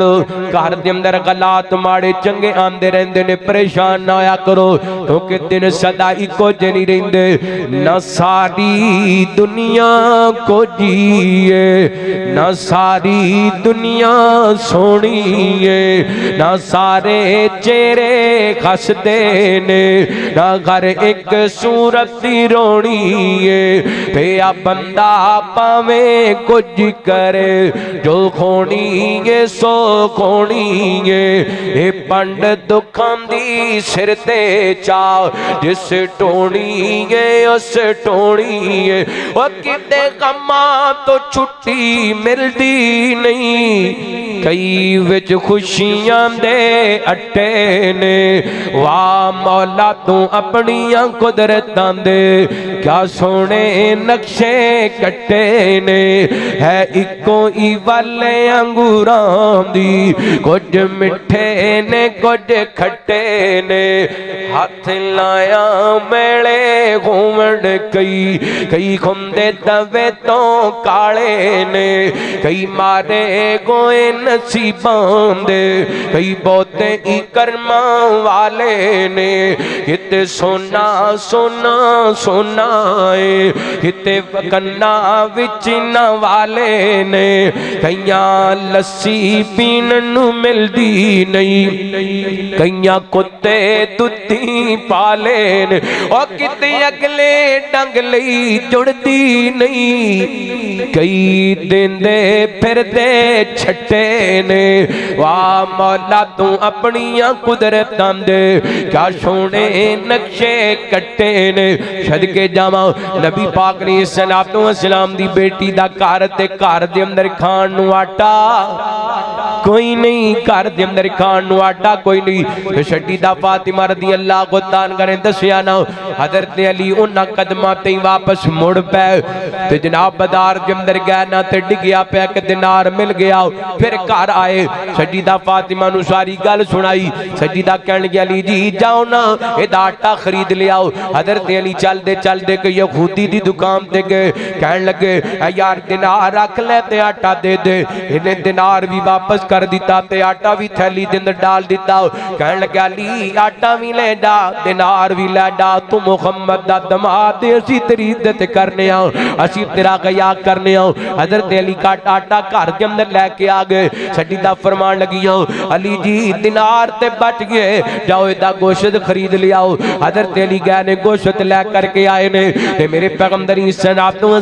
घर दे अंदर गलात माड़े चंगे आंदे रहंदे ने, परेशान ना होया करो क्योंकि दिन सदा इको जे नहीं रहिंदे। ना सारी दुनिया को जिए, ना सारी दुनिया सोनिए, ना सारे चेहरे हसदे ने, ना हर एक सूरत रोनी है। पे आ बंदा पावे कुछ करे, जो खोनी है सो खोनी है। ये पंड दुखां दी सिर ते चा, जिस टोनी है उस टोनी है। वो किते गम्मा तो छुट्टी मिलदी नहीं, कई विच खुशियां दे अट्टे ने। वाह मौला तू अपनियां कुदरतां दे क्या सोने नक्शे कट्टे ने। है इको ही वाले अंगूरां दी, कुछ मिठे ने कुछ खट्टे ने। हाथ लाया मेले घूमण कई, कई खुंदे दवे तो काले ने। कई मारे गोए नसीबां दे, कई बहुते ही कर्मा वाले ने। किते सोना सोना सोना है, किते कन्ना विच न वाले ने। कईयां लस्सी पीन नू मिलदी नहीं, कईयां कुत्ते दुधी पाले ने। ओ किते अगले डंग लई जुड़दी नहीं, कई देंदे फिरदे छट्टे ने। वाह मौला तू अपनियां कुदरतां दे क्या सोने नक्शे कट्टे ने। सदके जावां नबी पाक ने सलातो सलाम दी बेटी दा घर ते घर दे अंदर खाण नू आटा कोई नहीं, घर दे अंदर खाण नू आटा कोई नहीं। ते छड्डी दा फातिमा रज़ी अल्लाह को तान करे दसिया ना हज़रत अली उन्हां कदमां ते वापस मुड़ पे ते जनाब बाजार दे अंदर गए ना ते डिगया पे एक दिनार मिल गया। फिर घर आए, छड्डी दा फातिमा नू सारी गल सुनाई। छड्डी दा कहण लगे अली जी जाओ ना एदा आटा खरीद ले आओ। हज़रत अली चलदे चलदे कि यहूदी दी दुकान ते गए, कहण लगे यार दिनार रख ले ते आटा दे दे। इन्हें दिनार भी वापस कर दिता ते आटा भी थैली दे अंदर डाल दिता। कहण लगे अली आटा भी ले जा दिनार भी ले जा, तू मुहम्मद दा दमाद असी तेरी इज्जत करने आओ, असी तेरा गया करने आओ। हज़रत अली का आटा घर के अंदर लेके आ गए। छड्डी दा फरमान लगियां अली जी दिनार ते बच गए, जाओ इदा गोश्त खरीद ले आओ। हज़रत अली गए ने गोश्त ले करके आए ने ते मेरे पैगंबर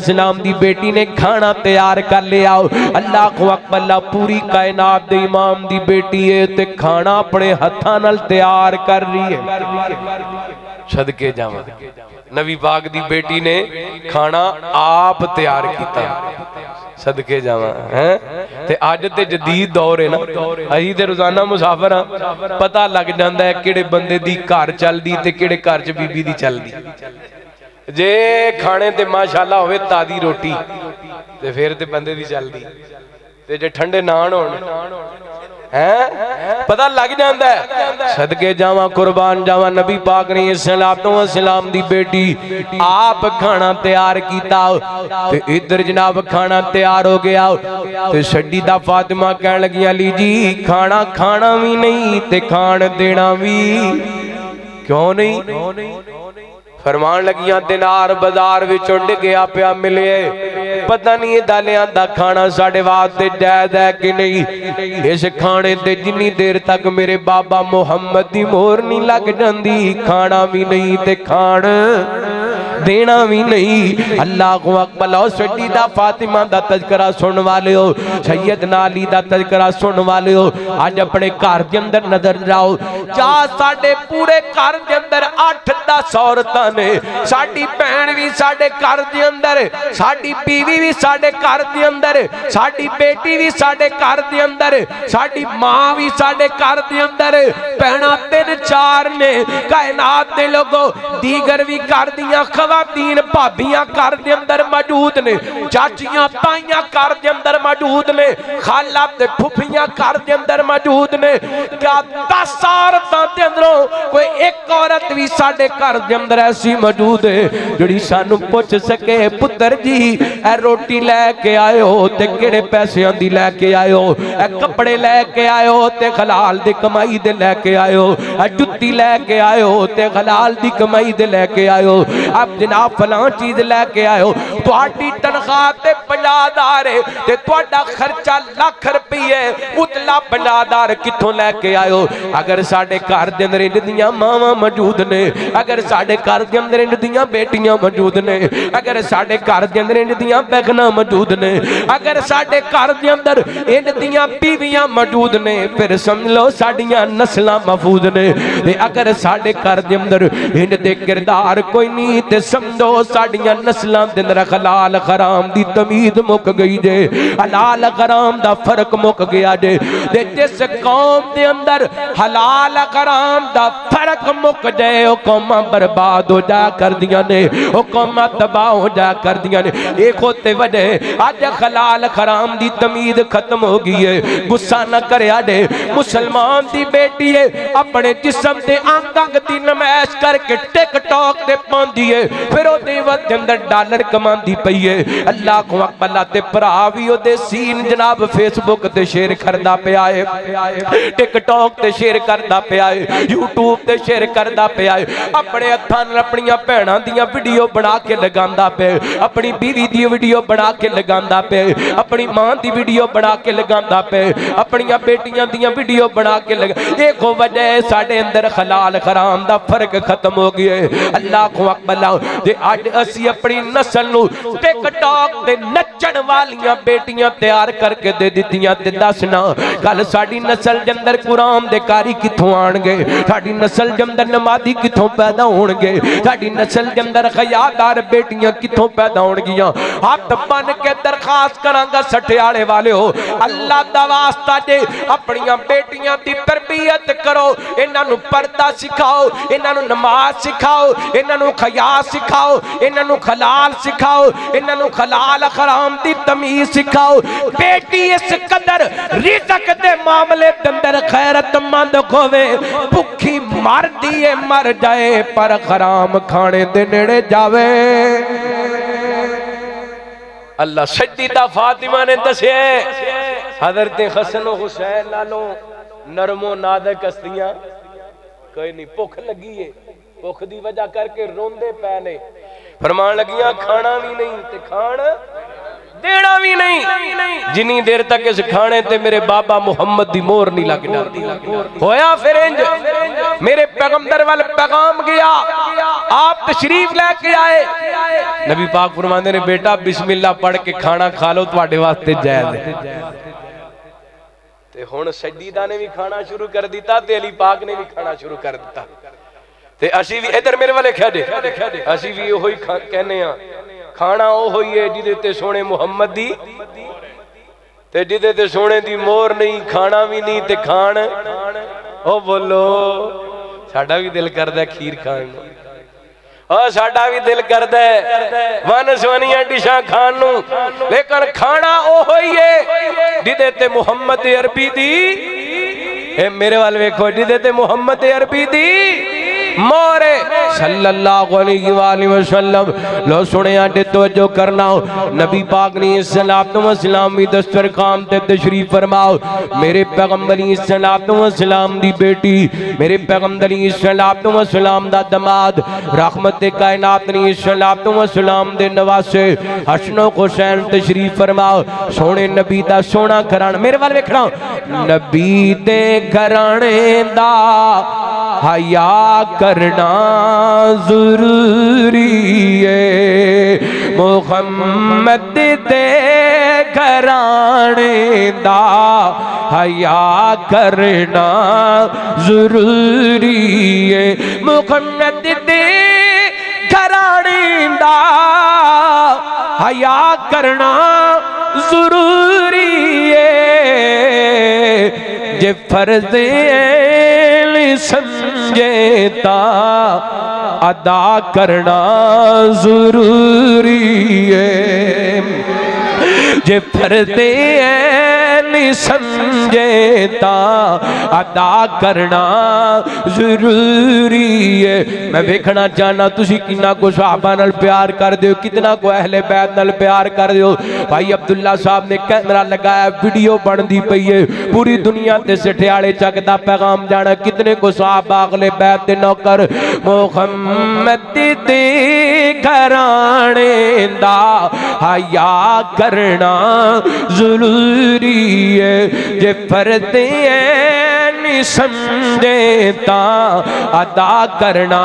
सलाम दी बेटी ने खाना तैयार कर ले आओ। अल्लाह को अकबर, पूरी कायनात दे इमाम दी बेटी है ते खाना अपने हत्थां नाल तैयार कर रही है। सदके जावां नबी पाक दी बेटी ने खाना आप तैयार किया। सदके जावां हैं ते अज ते जदीद दौर है ना, असीं ते रोजाना मुसाफिर हां, पता लग जांदा है किहड़े बंदे दी घर चलदी ते किहड़े घर च बीबी दी चलदी। जे खाने ते माशाअल्लाह होवे तादी रोटी ते फिर ते बंदे दी चलदी, ते जे ठंडे नान होण हैं पता लग जाता है। सदके जावा कुर्बान जावा नबी पाक ने सलाम दी बेटी आप खाना तैयार किया ते इधर जनाब खाना तैयार हो गया ते छड्डी दा फातिमा कहन लगी अली जी खाना खाना भी नहीं ते खान देना भी क्यों नहीं। फरमान लगियां दिनार बाजार विचों डिगया पिया मिले, पता नहीं ये दालियां दा खाना साडे वास्ते जायज है कि नहीं। इस खाने ते जिन्नी देर तक मेरे बाबा मुहम्मद दी मोहर नहीं लग जाती खाना भी नहीं ते खान देना भी नहीं। अल्लाह को अकबर। छड्डी दा फातिमा दा तज़किरा सुन वाले हो, सैयदना अली दा तज़किरा सुन वाले हो, अज अपने घर के अंदर नजर जाओ जा साडे पूरे घर के अंदर 8-10 औरतां ने, साडी भैन भी साडे घर के अंदर, साडी बीवी भी साडे घर के अंदर, साडी बेटी भी साडे घर के अंदर, साडी मां भी साडे घर के अंदर, भैनां 3-4 ने कायनात दे लोगों, दीगर भी घर दियां खवातीन भाबियां घर के अंदर मौजूद ने, चाचियां ताइयां घर के अंदर मौजूद ने, खाला ते फुफियां घर के अंदर मौजूद ने। क्या 10 औरतां दे अंदरों कोई एक औरत भी साडे घर के अंदर ऐसी मौजूद है जिहड़ी सानू पुछ सके पुत्र जी ए रोटी लैके आए हो ते किहड़े पैसियां दी लैके आए हो, ए कपड़े लैके आए हो ते हलाल दी कमाई दे लैके आए हो, ए जुत्ती लैके आए हो ते हलाल दी कमाई चीज लैके आयो, अब जनाब फलां चीज लैके आयो, तुहाडी तनख्वाह ते 50,000 है ते तुहाडा खर्चा लाख रुपये, उतला 50,000 कित्थों लैके आयो। अगर साडे घर दे अंदर इंज दियां मावां मौजूद ने, अगर साडे घर दे अंदर इंज दियां बेटियां मौजूद ने, अगर साडे घर दे अंदर इंज दियां बैगनां मौजूद ने, अगर साडे घर दे अंदर इंज दियां बीवियां मौजूद ने, फिर समझ लो साडियां नस्लां महफूज ने। ते अगर साडे घर दे अंदर इंज दे किरदार कोई नहीं ते समझो साडियां नस्लां दे अंदर हलाल हराम दी तमीज मुक गई जे, हलाल हराम दा फर्क मुक गया जे। ते जिस कौम दे अंदर हलाल हराम दा फर्क मुक जाए ओ कौमां बर्बाद हो जा कर दियां ने, ओ कौमां तबाह हो जा कर दियां ने। एक होते वजह अज हलाल हराम दी तमीज खत्म हो गई है। गुस्सा न करया जे, मुसलमान दी बेटी है अपने जिस्म दे अंग अंग दी नमाइश करके टिकटॉक ते पाउंदी है, फिर ओदे वद अंदर डॉलर कमांदी पई है। अल्लाह को अकबला ते भरा भी ओदे सीन जनाब फेसबुक ते शेयर करदा पिया है, टिकटॉक ते शेयर करदा पिया है, यूट्यूब ते शेयर करदा पिया है, अपने हत्थां नाल अपनियां भैणां दियां वीडियो बना के लगांदा पिया, अपनी बीवी दी वीडियो बना के लगांदा पिया, अपनी मां दी वीडियो बना के लगांदा पिया, अपनियां बेटियां दियां वीडियो बना के लगा। देखो वजह साडे अंदर हलाल हराम दा फर्क खत्म हो गया है। अल्लाह को अकबला जे अज असी अपनी नस्ल नू टिकटॉक ते नचण वालियां बेटियां तैयार करके दे दित्तियां ते दसना कल साडी नस्ल दे अंदर कुरान दे कारी कित्थों आणगे, साडी नस्ल दे अंदर नमाजी कित्थों पैदा होणगे, साडी नस्ल दे अंदर खयादार बेटियां कित्थों पैदा होणगियां। हाथ बन के दरखास्त करांगा सठियाले वाले हो, अल्लाह दा वास्ता जे अपनियां बेटियां दी तरबियत करो, इन्हां नू पर्दा सिखाओ, इन्हां नू नमाज सिखाओ, इन्हां नू खया सिखाओ, इन्हां नू हलाल सिखाओ, इन्हां नू हलाल हराम दी तमीज सिखाओ। बेटी इस कदर रिज़्क दे मामले दे अंदर खैरतमंद होवे, भुखी मर दिए मर जाए पर हराम खाने दे नेड़े जावे। अल्लाह सज्जीदा फातिमा ने दसे हजरत हसन हुसैन नालों नरमो नादक हस्तियां कोई नहीं। भुख लगी है, भुख दी वजह करके रोंदे पै ने, फरमान लगियां खाना भी नहीं ते खान देना भी नहीं जिन्नी देर तक इस खाने ते मेरे बाबा मुहम्मद दी मोहर नहीं लग जाती। होया फिर इंज मेरे पैगंबर वाल पैगाम गया, आप तशरीफ लेके आए, नबी पाक फरमाते ने बेटा बिस्मिल्लाह पढ़ के खाना खा लो, तुम्हारे वास्ते जायज है। ते हुण सज्जीदा ने भी खाना शुरू कर दिता ते अली पाक ने भी खाना शुरू कर दिता। ते असी भी इधर मेरे वाले खेडे असी भी ओही कहने आ, खाना ओ ही है जिदे ते सोने मुहम्मद दी ते जिदे ते सोने दी मोहर नहीं, खाना भी नहीं ते खान ओ बोलो। साडा भी दिल करदा खीर खान नूं, और साडा भी दिल करदा है वन सवनियां डिशां खान नूं, लेकिन खाना ओ ही है जिदे ते मुहम्मद अरबी दी, ए मेरे वाल वेखो, जिदे ते मुहम्मद अरबी दी मोरे सल्लल्लाहु अलैहि वसल्लम। लो सुने आटे तवज्जो करना, नबी पाक ने सलातो व सलाम दी दस्तरखान ते तशरीफ फरमाओ। मेरे पैगंबर सलातो व सलाम दी बेटी, मेरे पैगंबर सलातो व सलाम दा दमाद, रहमत कायनात ने सलातो व सलाम दे नवासे हसन हुसैन तशरीफ फरमाओ। सोने नबी दा सोना घराना, मेरे वाल वेखना, नबी दे घराने दा हया करना जरूरी है, मुहम्मद दे घराने दा हया करना जरूरी है, मुहम्मद दे घराने दा हया करना जरूरी है। जे फर्ज समझेता अदा करना जरूरी है, जे फर्ज़ ऐन नहीं समझे ता अदा करना जरूरी है। मैं देखना चाहना तुसी कितना को सहाबा नाल प्यार कर दो, कितना को अहले बैत नाल प्यार कर दो। भाई अब्दुल्ला साहब ने कैमरा लगाया, वीडियो बनती पई है, पूरी दुनिया ते सठियाले चक दा पैगाम जाना। कितने को सहाबा अगले बैत दे नौकर मुहम्मद दे घराने दा हया करना जरूरी है। जे फर्दे नहीं समझे ता अदा करना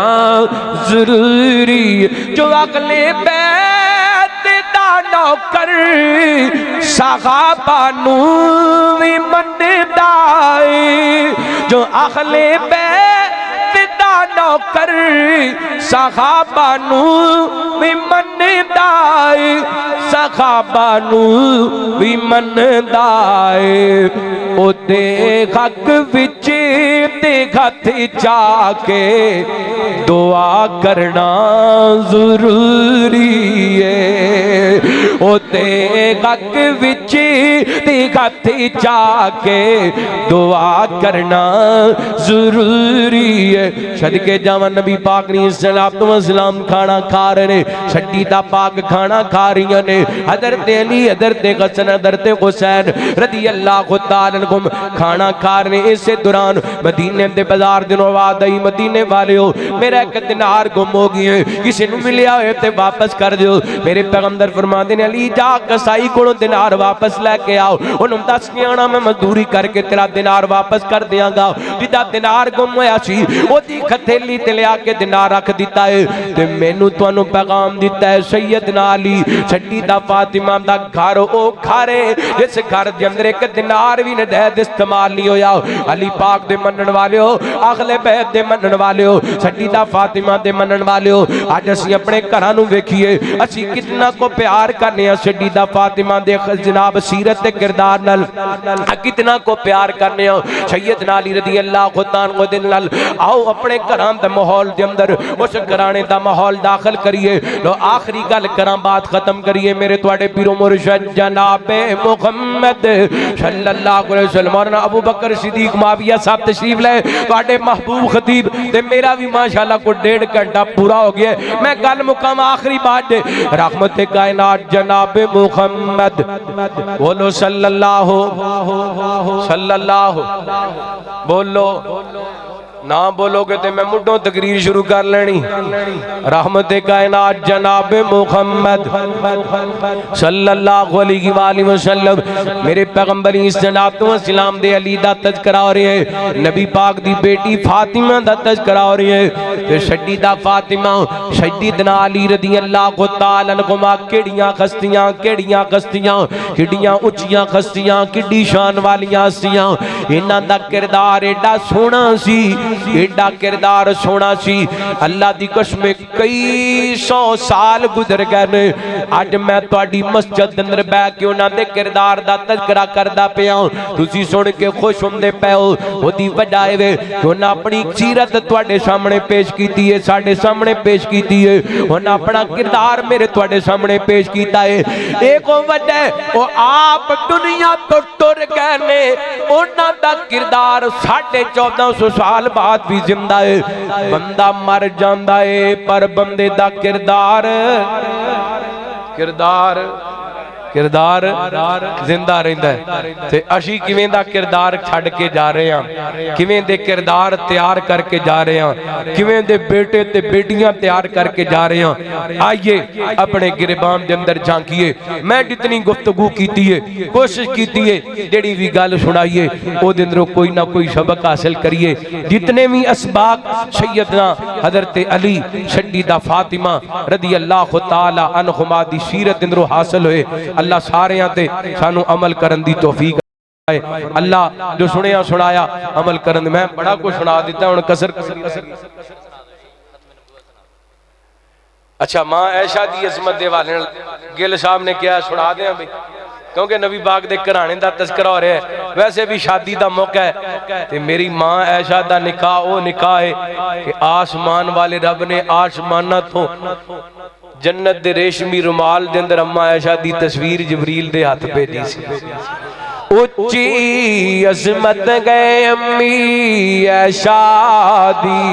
जरूरी। जो अगले बैत दा नौकर सहाबा नू भी मनदा है, जो अगले बैत दा नौकर सहाबा नू भी मनदा है, सहाबा नू भी मनदा है। ओदे हक विच ते हथ जाके दुआ करना जरूरी है। ओदे हक विच ते हथ जाके दुआ करना जरूरी है। सदके जावा नबी पाक ने सलाम खाना खा रहे ने, छड्डी दा पाक खाना खा रही ने। हजरत अली, हजरत हसन, हजरत हुसैन रदी अल्लाह तआला अन्हुम खाना खा रहे। इसे दौरान मदीने दे बाजार दिनों बाद आई, मदीने वाले हो मेरा एक दिनार गुम हो गई है, किसी ने मिलिया है ते वापस कर दो। मेरे पैगंबर फरमाते ने अली जा कसाई को दिनार वापस लेके आओ, उन्होंने दस के आना मैं मजदूरी करके तेरा दिनार वापस कर देंगा। जिदा दिनार गुम होया सी ओदी खथेली ते लिया के दिनार रख दिता है। ते मैनू तुहानू पैगाम दिता है सैयदना अली छड्डी दा फातिमा दा घर ओ खारे जिस घर दे अंदर एक दिनार भी नदैद इस्तेमाल नहीं होया। अली पाक दे मनन वाले हो, अगले बैत दे मनन वाले हो, छड्डी दा फातिमा दे मनन वाले हो। अज असी अपने घरां नू वेखीए असी कितना को प्यार करने आ छड्डी दा फातिमा दे जनाब सीरत ते किरदार नाल, कितना को प्यार करने आ सैयदना अली रज़ी अल्लाह तआला दे नाल। आओ अपने घरां दे माहौल दे अंदर उस घराने दा माहौल दाखिल करिए। लो आखिरी गल करां, बात खत्म करिए। मेरे तुहाडे पीरो मुर्शिद जनाबे मुहम्मद सल्लल्लाहु अलैहि वसल्लम मौलाना अबू बकर सिद्दीक माविया साहब तशरीफ ले, तुहाडे महबूब खतीब ते मेरा भी माशाअल्लाह को 1.5 घंटा पूरा हो गया। मैं गल मुकाम आखिरी बात दे रहमत कायनात जनाबे मुहम्मद बोलो सल्लल्लाहु बोलो ना बोलोगे तो मैं मुड्ढों तकरीर शुरू कर लेनी। रहमत कायनात जनाब मुहम्मद सल्लल्लाहु अलैहि वसल्लम मेरे पैगंबर सलाम दे अली दा तज़किरा हो रहा है, नबी पाक दी बेटी फातिमा दा तज़किरा हो रहा है। ते छड्डी दा फातिमा सैयदना अली रज़ी अल्लाह तआला अन्हुमा केड़ियां खस्तियां किड्डियां उच्चियां खस्तियां किड्डी शान वालियां हस्तियां। इन्हां दा किरदार एडा सोहना सी, एडा किरदार सोना सी। अल्लाह दी कसम कई 100 साल गुजर गए ने, अज मैं तुहाडी मस्जिद अंदर बैठ के उन्हां दे किरदार दा तज़किरा करदा पिया। तुसी सुन के खुश हुंदे पए हो। ओदी वजह है कि उन्हां अपनी सीरत तुहाडे सामने पेश कीती है, साडे सामने पेश कीती है। उन्हां अपना किरदार मेरे तुहाडे सामने पेश कीता है। एक वजह वो आप दुनिया तो टुर गए ने, उन्हां दा किरदार 1450 साल बाद भी जिंदा है। बंदा मर जांदा है पर बंदे दा किरदार जिंदा रहिंदा है। ते असी किवें दा किरदार छड़ के जा रहे हैं, किवें दे किरदार तैयार करके जा रहे हैं, किवें दे बेटे ते बेटियां तैयार करके जा रहे हैं। आइए अपने गिरबान दे अंदर झांकिए। मैं जितनी गुफ्तगू कीती है, कोशिश कीती है, जेड़ी भी गल सुनाइए ओदे अंदरों कोई ना कोई सबक हासिल करिए। जितने भी असबाक सैयदना हजरत अली छड्डी दा फातिमा रज़ी अल्लाह तआला अन्हुमा दी सीरत अंदरों हासिल होए। अल्लाह सारियां ते सानू अमल करन दी तौफीक है। अल्लाह जो सुनिया सुनाया अमल करन। मैं बड़ा कुछ सुना दिता हुण कसर। अच्छा मां ऐशा दी अजमत दे हवाले गिल साहब ने क्या सुना दें भाई, क्योंकि नबी पाक दे घराने दा तज़किरा हो रहा है। वैसे भी शादी दा मौका है ते मेरी मां ऐशा दा निकाह वो निकाह है कि आसमान वाले रब ने आसमाना तो जन्नत दे रेशमी रुमाल दे अंदर अम्मा ऐशा दी तस्वीर जबरील दे हाथ भेजी सी। उच्ची अजमत गए अम्मी है शादी,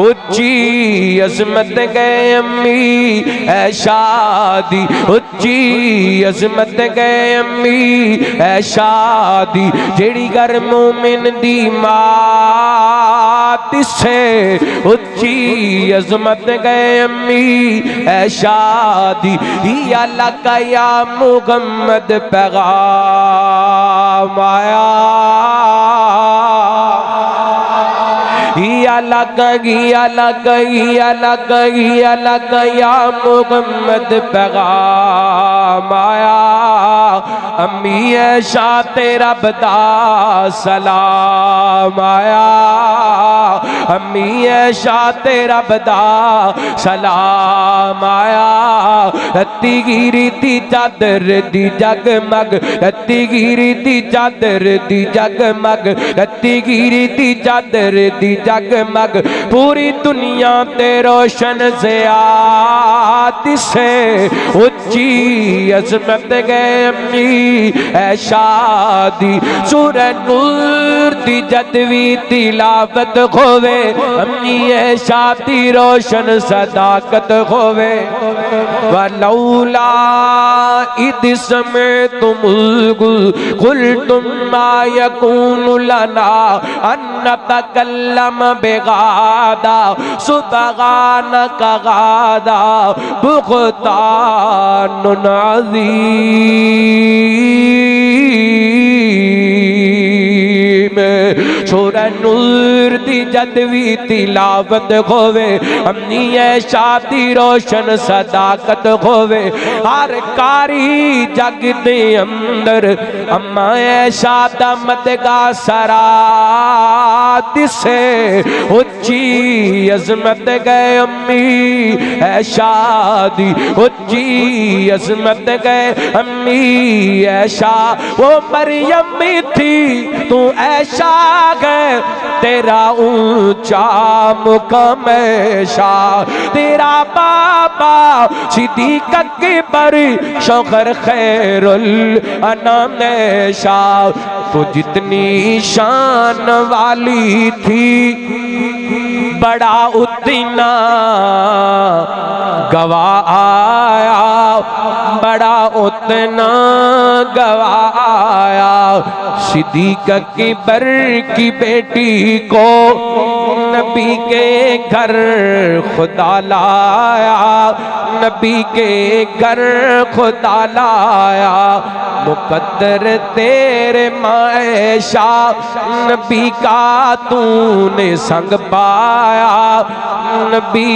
उच्ची अजमत गए अम्मी है शादी, उच्ची अजमत गए अम्मी है शादी। जेड़ी घर मोमिन दी मात से उच्ची अजमत गए अम्मी है शादी। या लका या मुहम्मद पैगाम आया, या मुहम्मद पैगाम आया। अम्मी ऐशा तेरा बदा सलाम आया, अम्मी ऐशा तेरा बदा सलाम आया। रत्ती गिरी दी चादर दी जगमग, रत्ती गिरी दी चादर दी जगमग, रत्ती गिरी दी चादर दी जगमग। पूरी दुनिया ते रोशन ज़ियाद से उच्ची अज़मत गए अम्मी ऐ शादी। सूरह नूर दी जदवी तिलावत होवे अम्मी ऐ शादी रोशन सदाकत होवे। वलौला इद समेतुमुल कुल्तुम मा यकूनु लना अन नतकल्लम बेगादा सुबहानक गादा बुग़्तानुन अज़ीम। सूरह नूर दी जदवी तिलावत होवे अम्मी ऐ शादी रोशन सदाकत होवे। हर कारी जग दे अंदर अम्मा ऐ शादा मदगा सरात से उच्ची अजमत गए अम्मी ऐ शादी, उच्ची अजमत गए अम्मी ऐशा। वो मरियम थी तू ऐशा है तेरा ऊंचा मुकाम ऐशा। तेरा बाबा सिद्दीक़ अकबर शौकर खैरुल अनाम ऐशा। तो जितनी शान वाली थी बड़ा उतना गवा आया, बड़ा उतना गवा आया। सिद्दीक़ अकबर की बेटी को नबी के घर खुदा लाया, नबी के घर खुदा लाया। मुकद्दर तेरे मायशा नबी का तूने संग पाया, नबी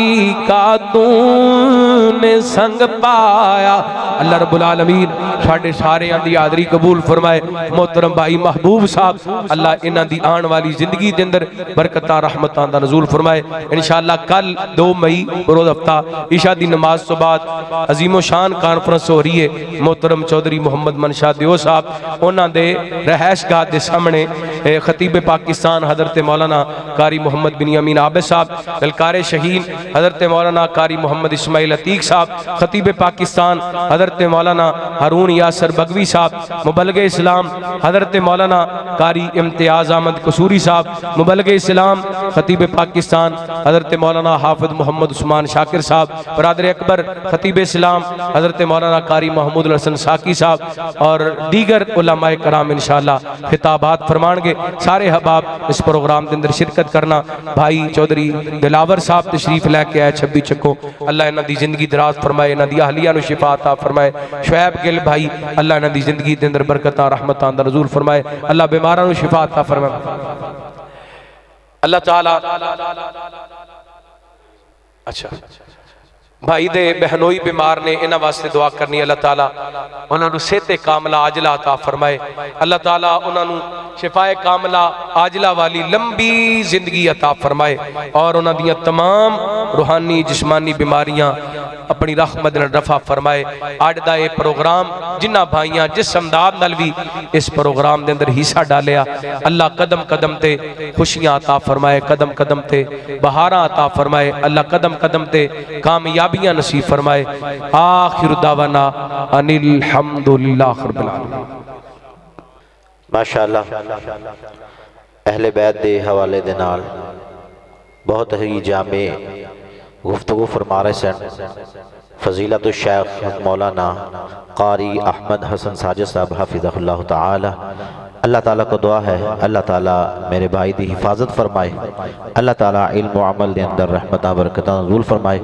का तूने संग पाया। अल्लाह रब्बुल आलमीन साढ़े सारे दी हाज़री कबूल फरमाए। मोहतरम भाई महबूब साहब अल्लाह इन्हां दी आने वाली जिंदगी के अंदर बरकतां रहमतां दा नज़ूल फरमाए। इंशाअल्लाह कल 2 मई रोज़ हफ्ता इशा दी नमाज तो बाद अजीमो शान कॉन्फ्रेंस हो रही है। मोहतरम चौधरी मोहम्मद मनशा दियो साहब उन्हां दे रहैशगाह दे सामने खतीब पाकिस्तान हज़रत मौलाना कारी मोहम्मद बिन यामीन आबिद साहब, ललकारे शहीन हज़रत मौलाना कारी मोहम्मद इस्माइल अतीक साहब, खतीब पाकिस्तान हज़रत मौलाना हारून यासर बगवी साहब, मुबल्लिग़ इस्लाम हज़रत मौलाना कारी इम्तियाज़ अहमद कसूरी साहब, मुबल्लिग़ इस्लाम खतीब पाकिस्तान हज़रत मौलाना हाफिज़ मोहम्मद उस्मान शाकिर साहब, बरादर अकबर खतीब इस्लाम हज़रत मौलाना कारी महमूद हसन साकी साहब और दीगर उलमाए कराम इंशाअल्लाह खिताबात फरमाएंगे। सारे हबाब इस प्रोग्राम के अंदर शिरकत करना। भाई चौधरी दिलावर साहब तशरीफ लैके आए 26 चक्कों। अल्लाह इन्हां दी जिंदगी दराज फरमाए, इन्हां दी अहलिया नूं शिफा अता फरमाए। शुएब गिल भाई अल्लाह इन्हां दी जिंदगी के अंदर बरकतां रहमतां दा नज़ूल फरमाए। अल्लाह बीमारां नूं शिफा अता फरमाए। अल्लाह ताला अच्छा भाई दे बहनोई बीमार ने इन्हां वास्ते दुआ करनी। अल्लाह ताला उन्होंने सेहते कामला आजला अता फरमाए। अल्लाह ताला उन्होंने शिफाए कामला आजला वाली लंबी जिंदगी अता फरमाए और उन्होंने दियां तमाम रूहानी जिस्मानी बीमारियां अपनी रहमत नाल रफा फरमाए। अज दा ये प्रोग्राम जिन्हां भाइयां जिस अंदाज नाल भी इस प्रोग्राम के अंदर हिस्सा डालिया अल्लाह कदम कदम ते खुशियां अता फरमाए, कदम कदम ते बहारां अता फरमाए। अल्लाह कदम कदम ते कामयाबियां नसीब फरमाए। आखिर दावाना अनिल हम्दुलिल्लाह रब्बिल आलमीन। माशाअल्लाह अहले बैत दे हवाले दे नाल बहुत ही जामे गुफ्तगू फरमा रहे सन फजीलत शेख मौलाना कारी अहमद हसन साजिद साहब हाफिज़हुल्लाह ताला। अल्लाह ताला को दुआ है अल्लाह ताला मेरे भाई की हिफाजत फरमाए, अल्लाह ताला इल्म व अमल के अंदर रहमत बरकत नज़ूल फरमाए।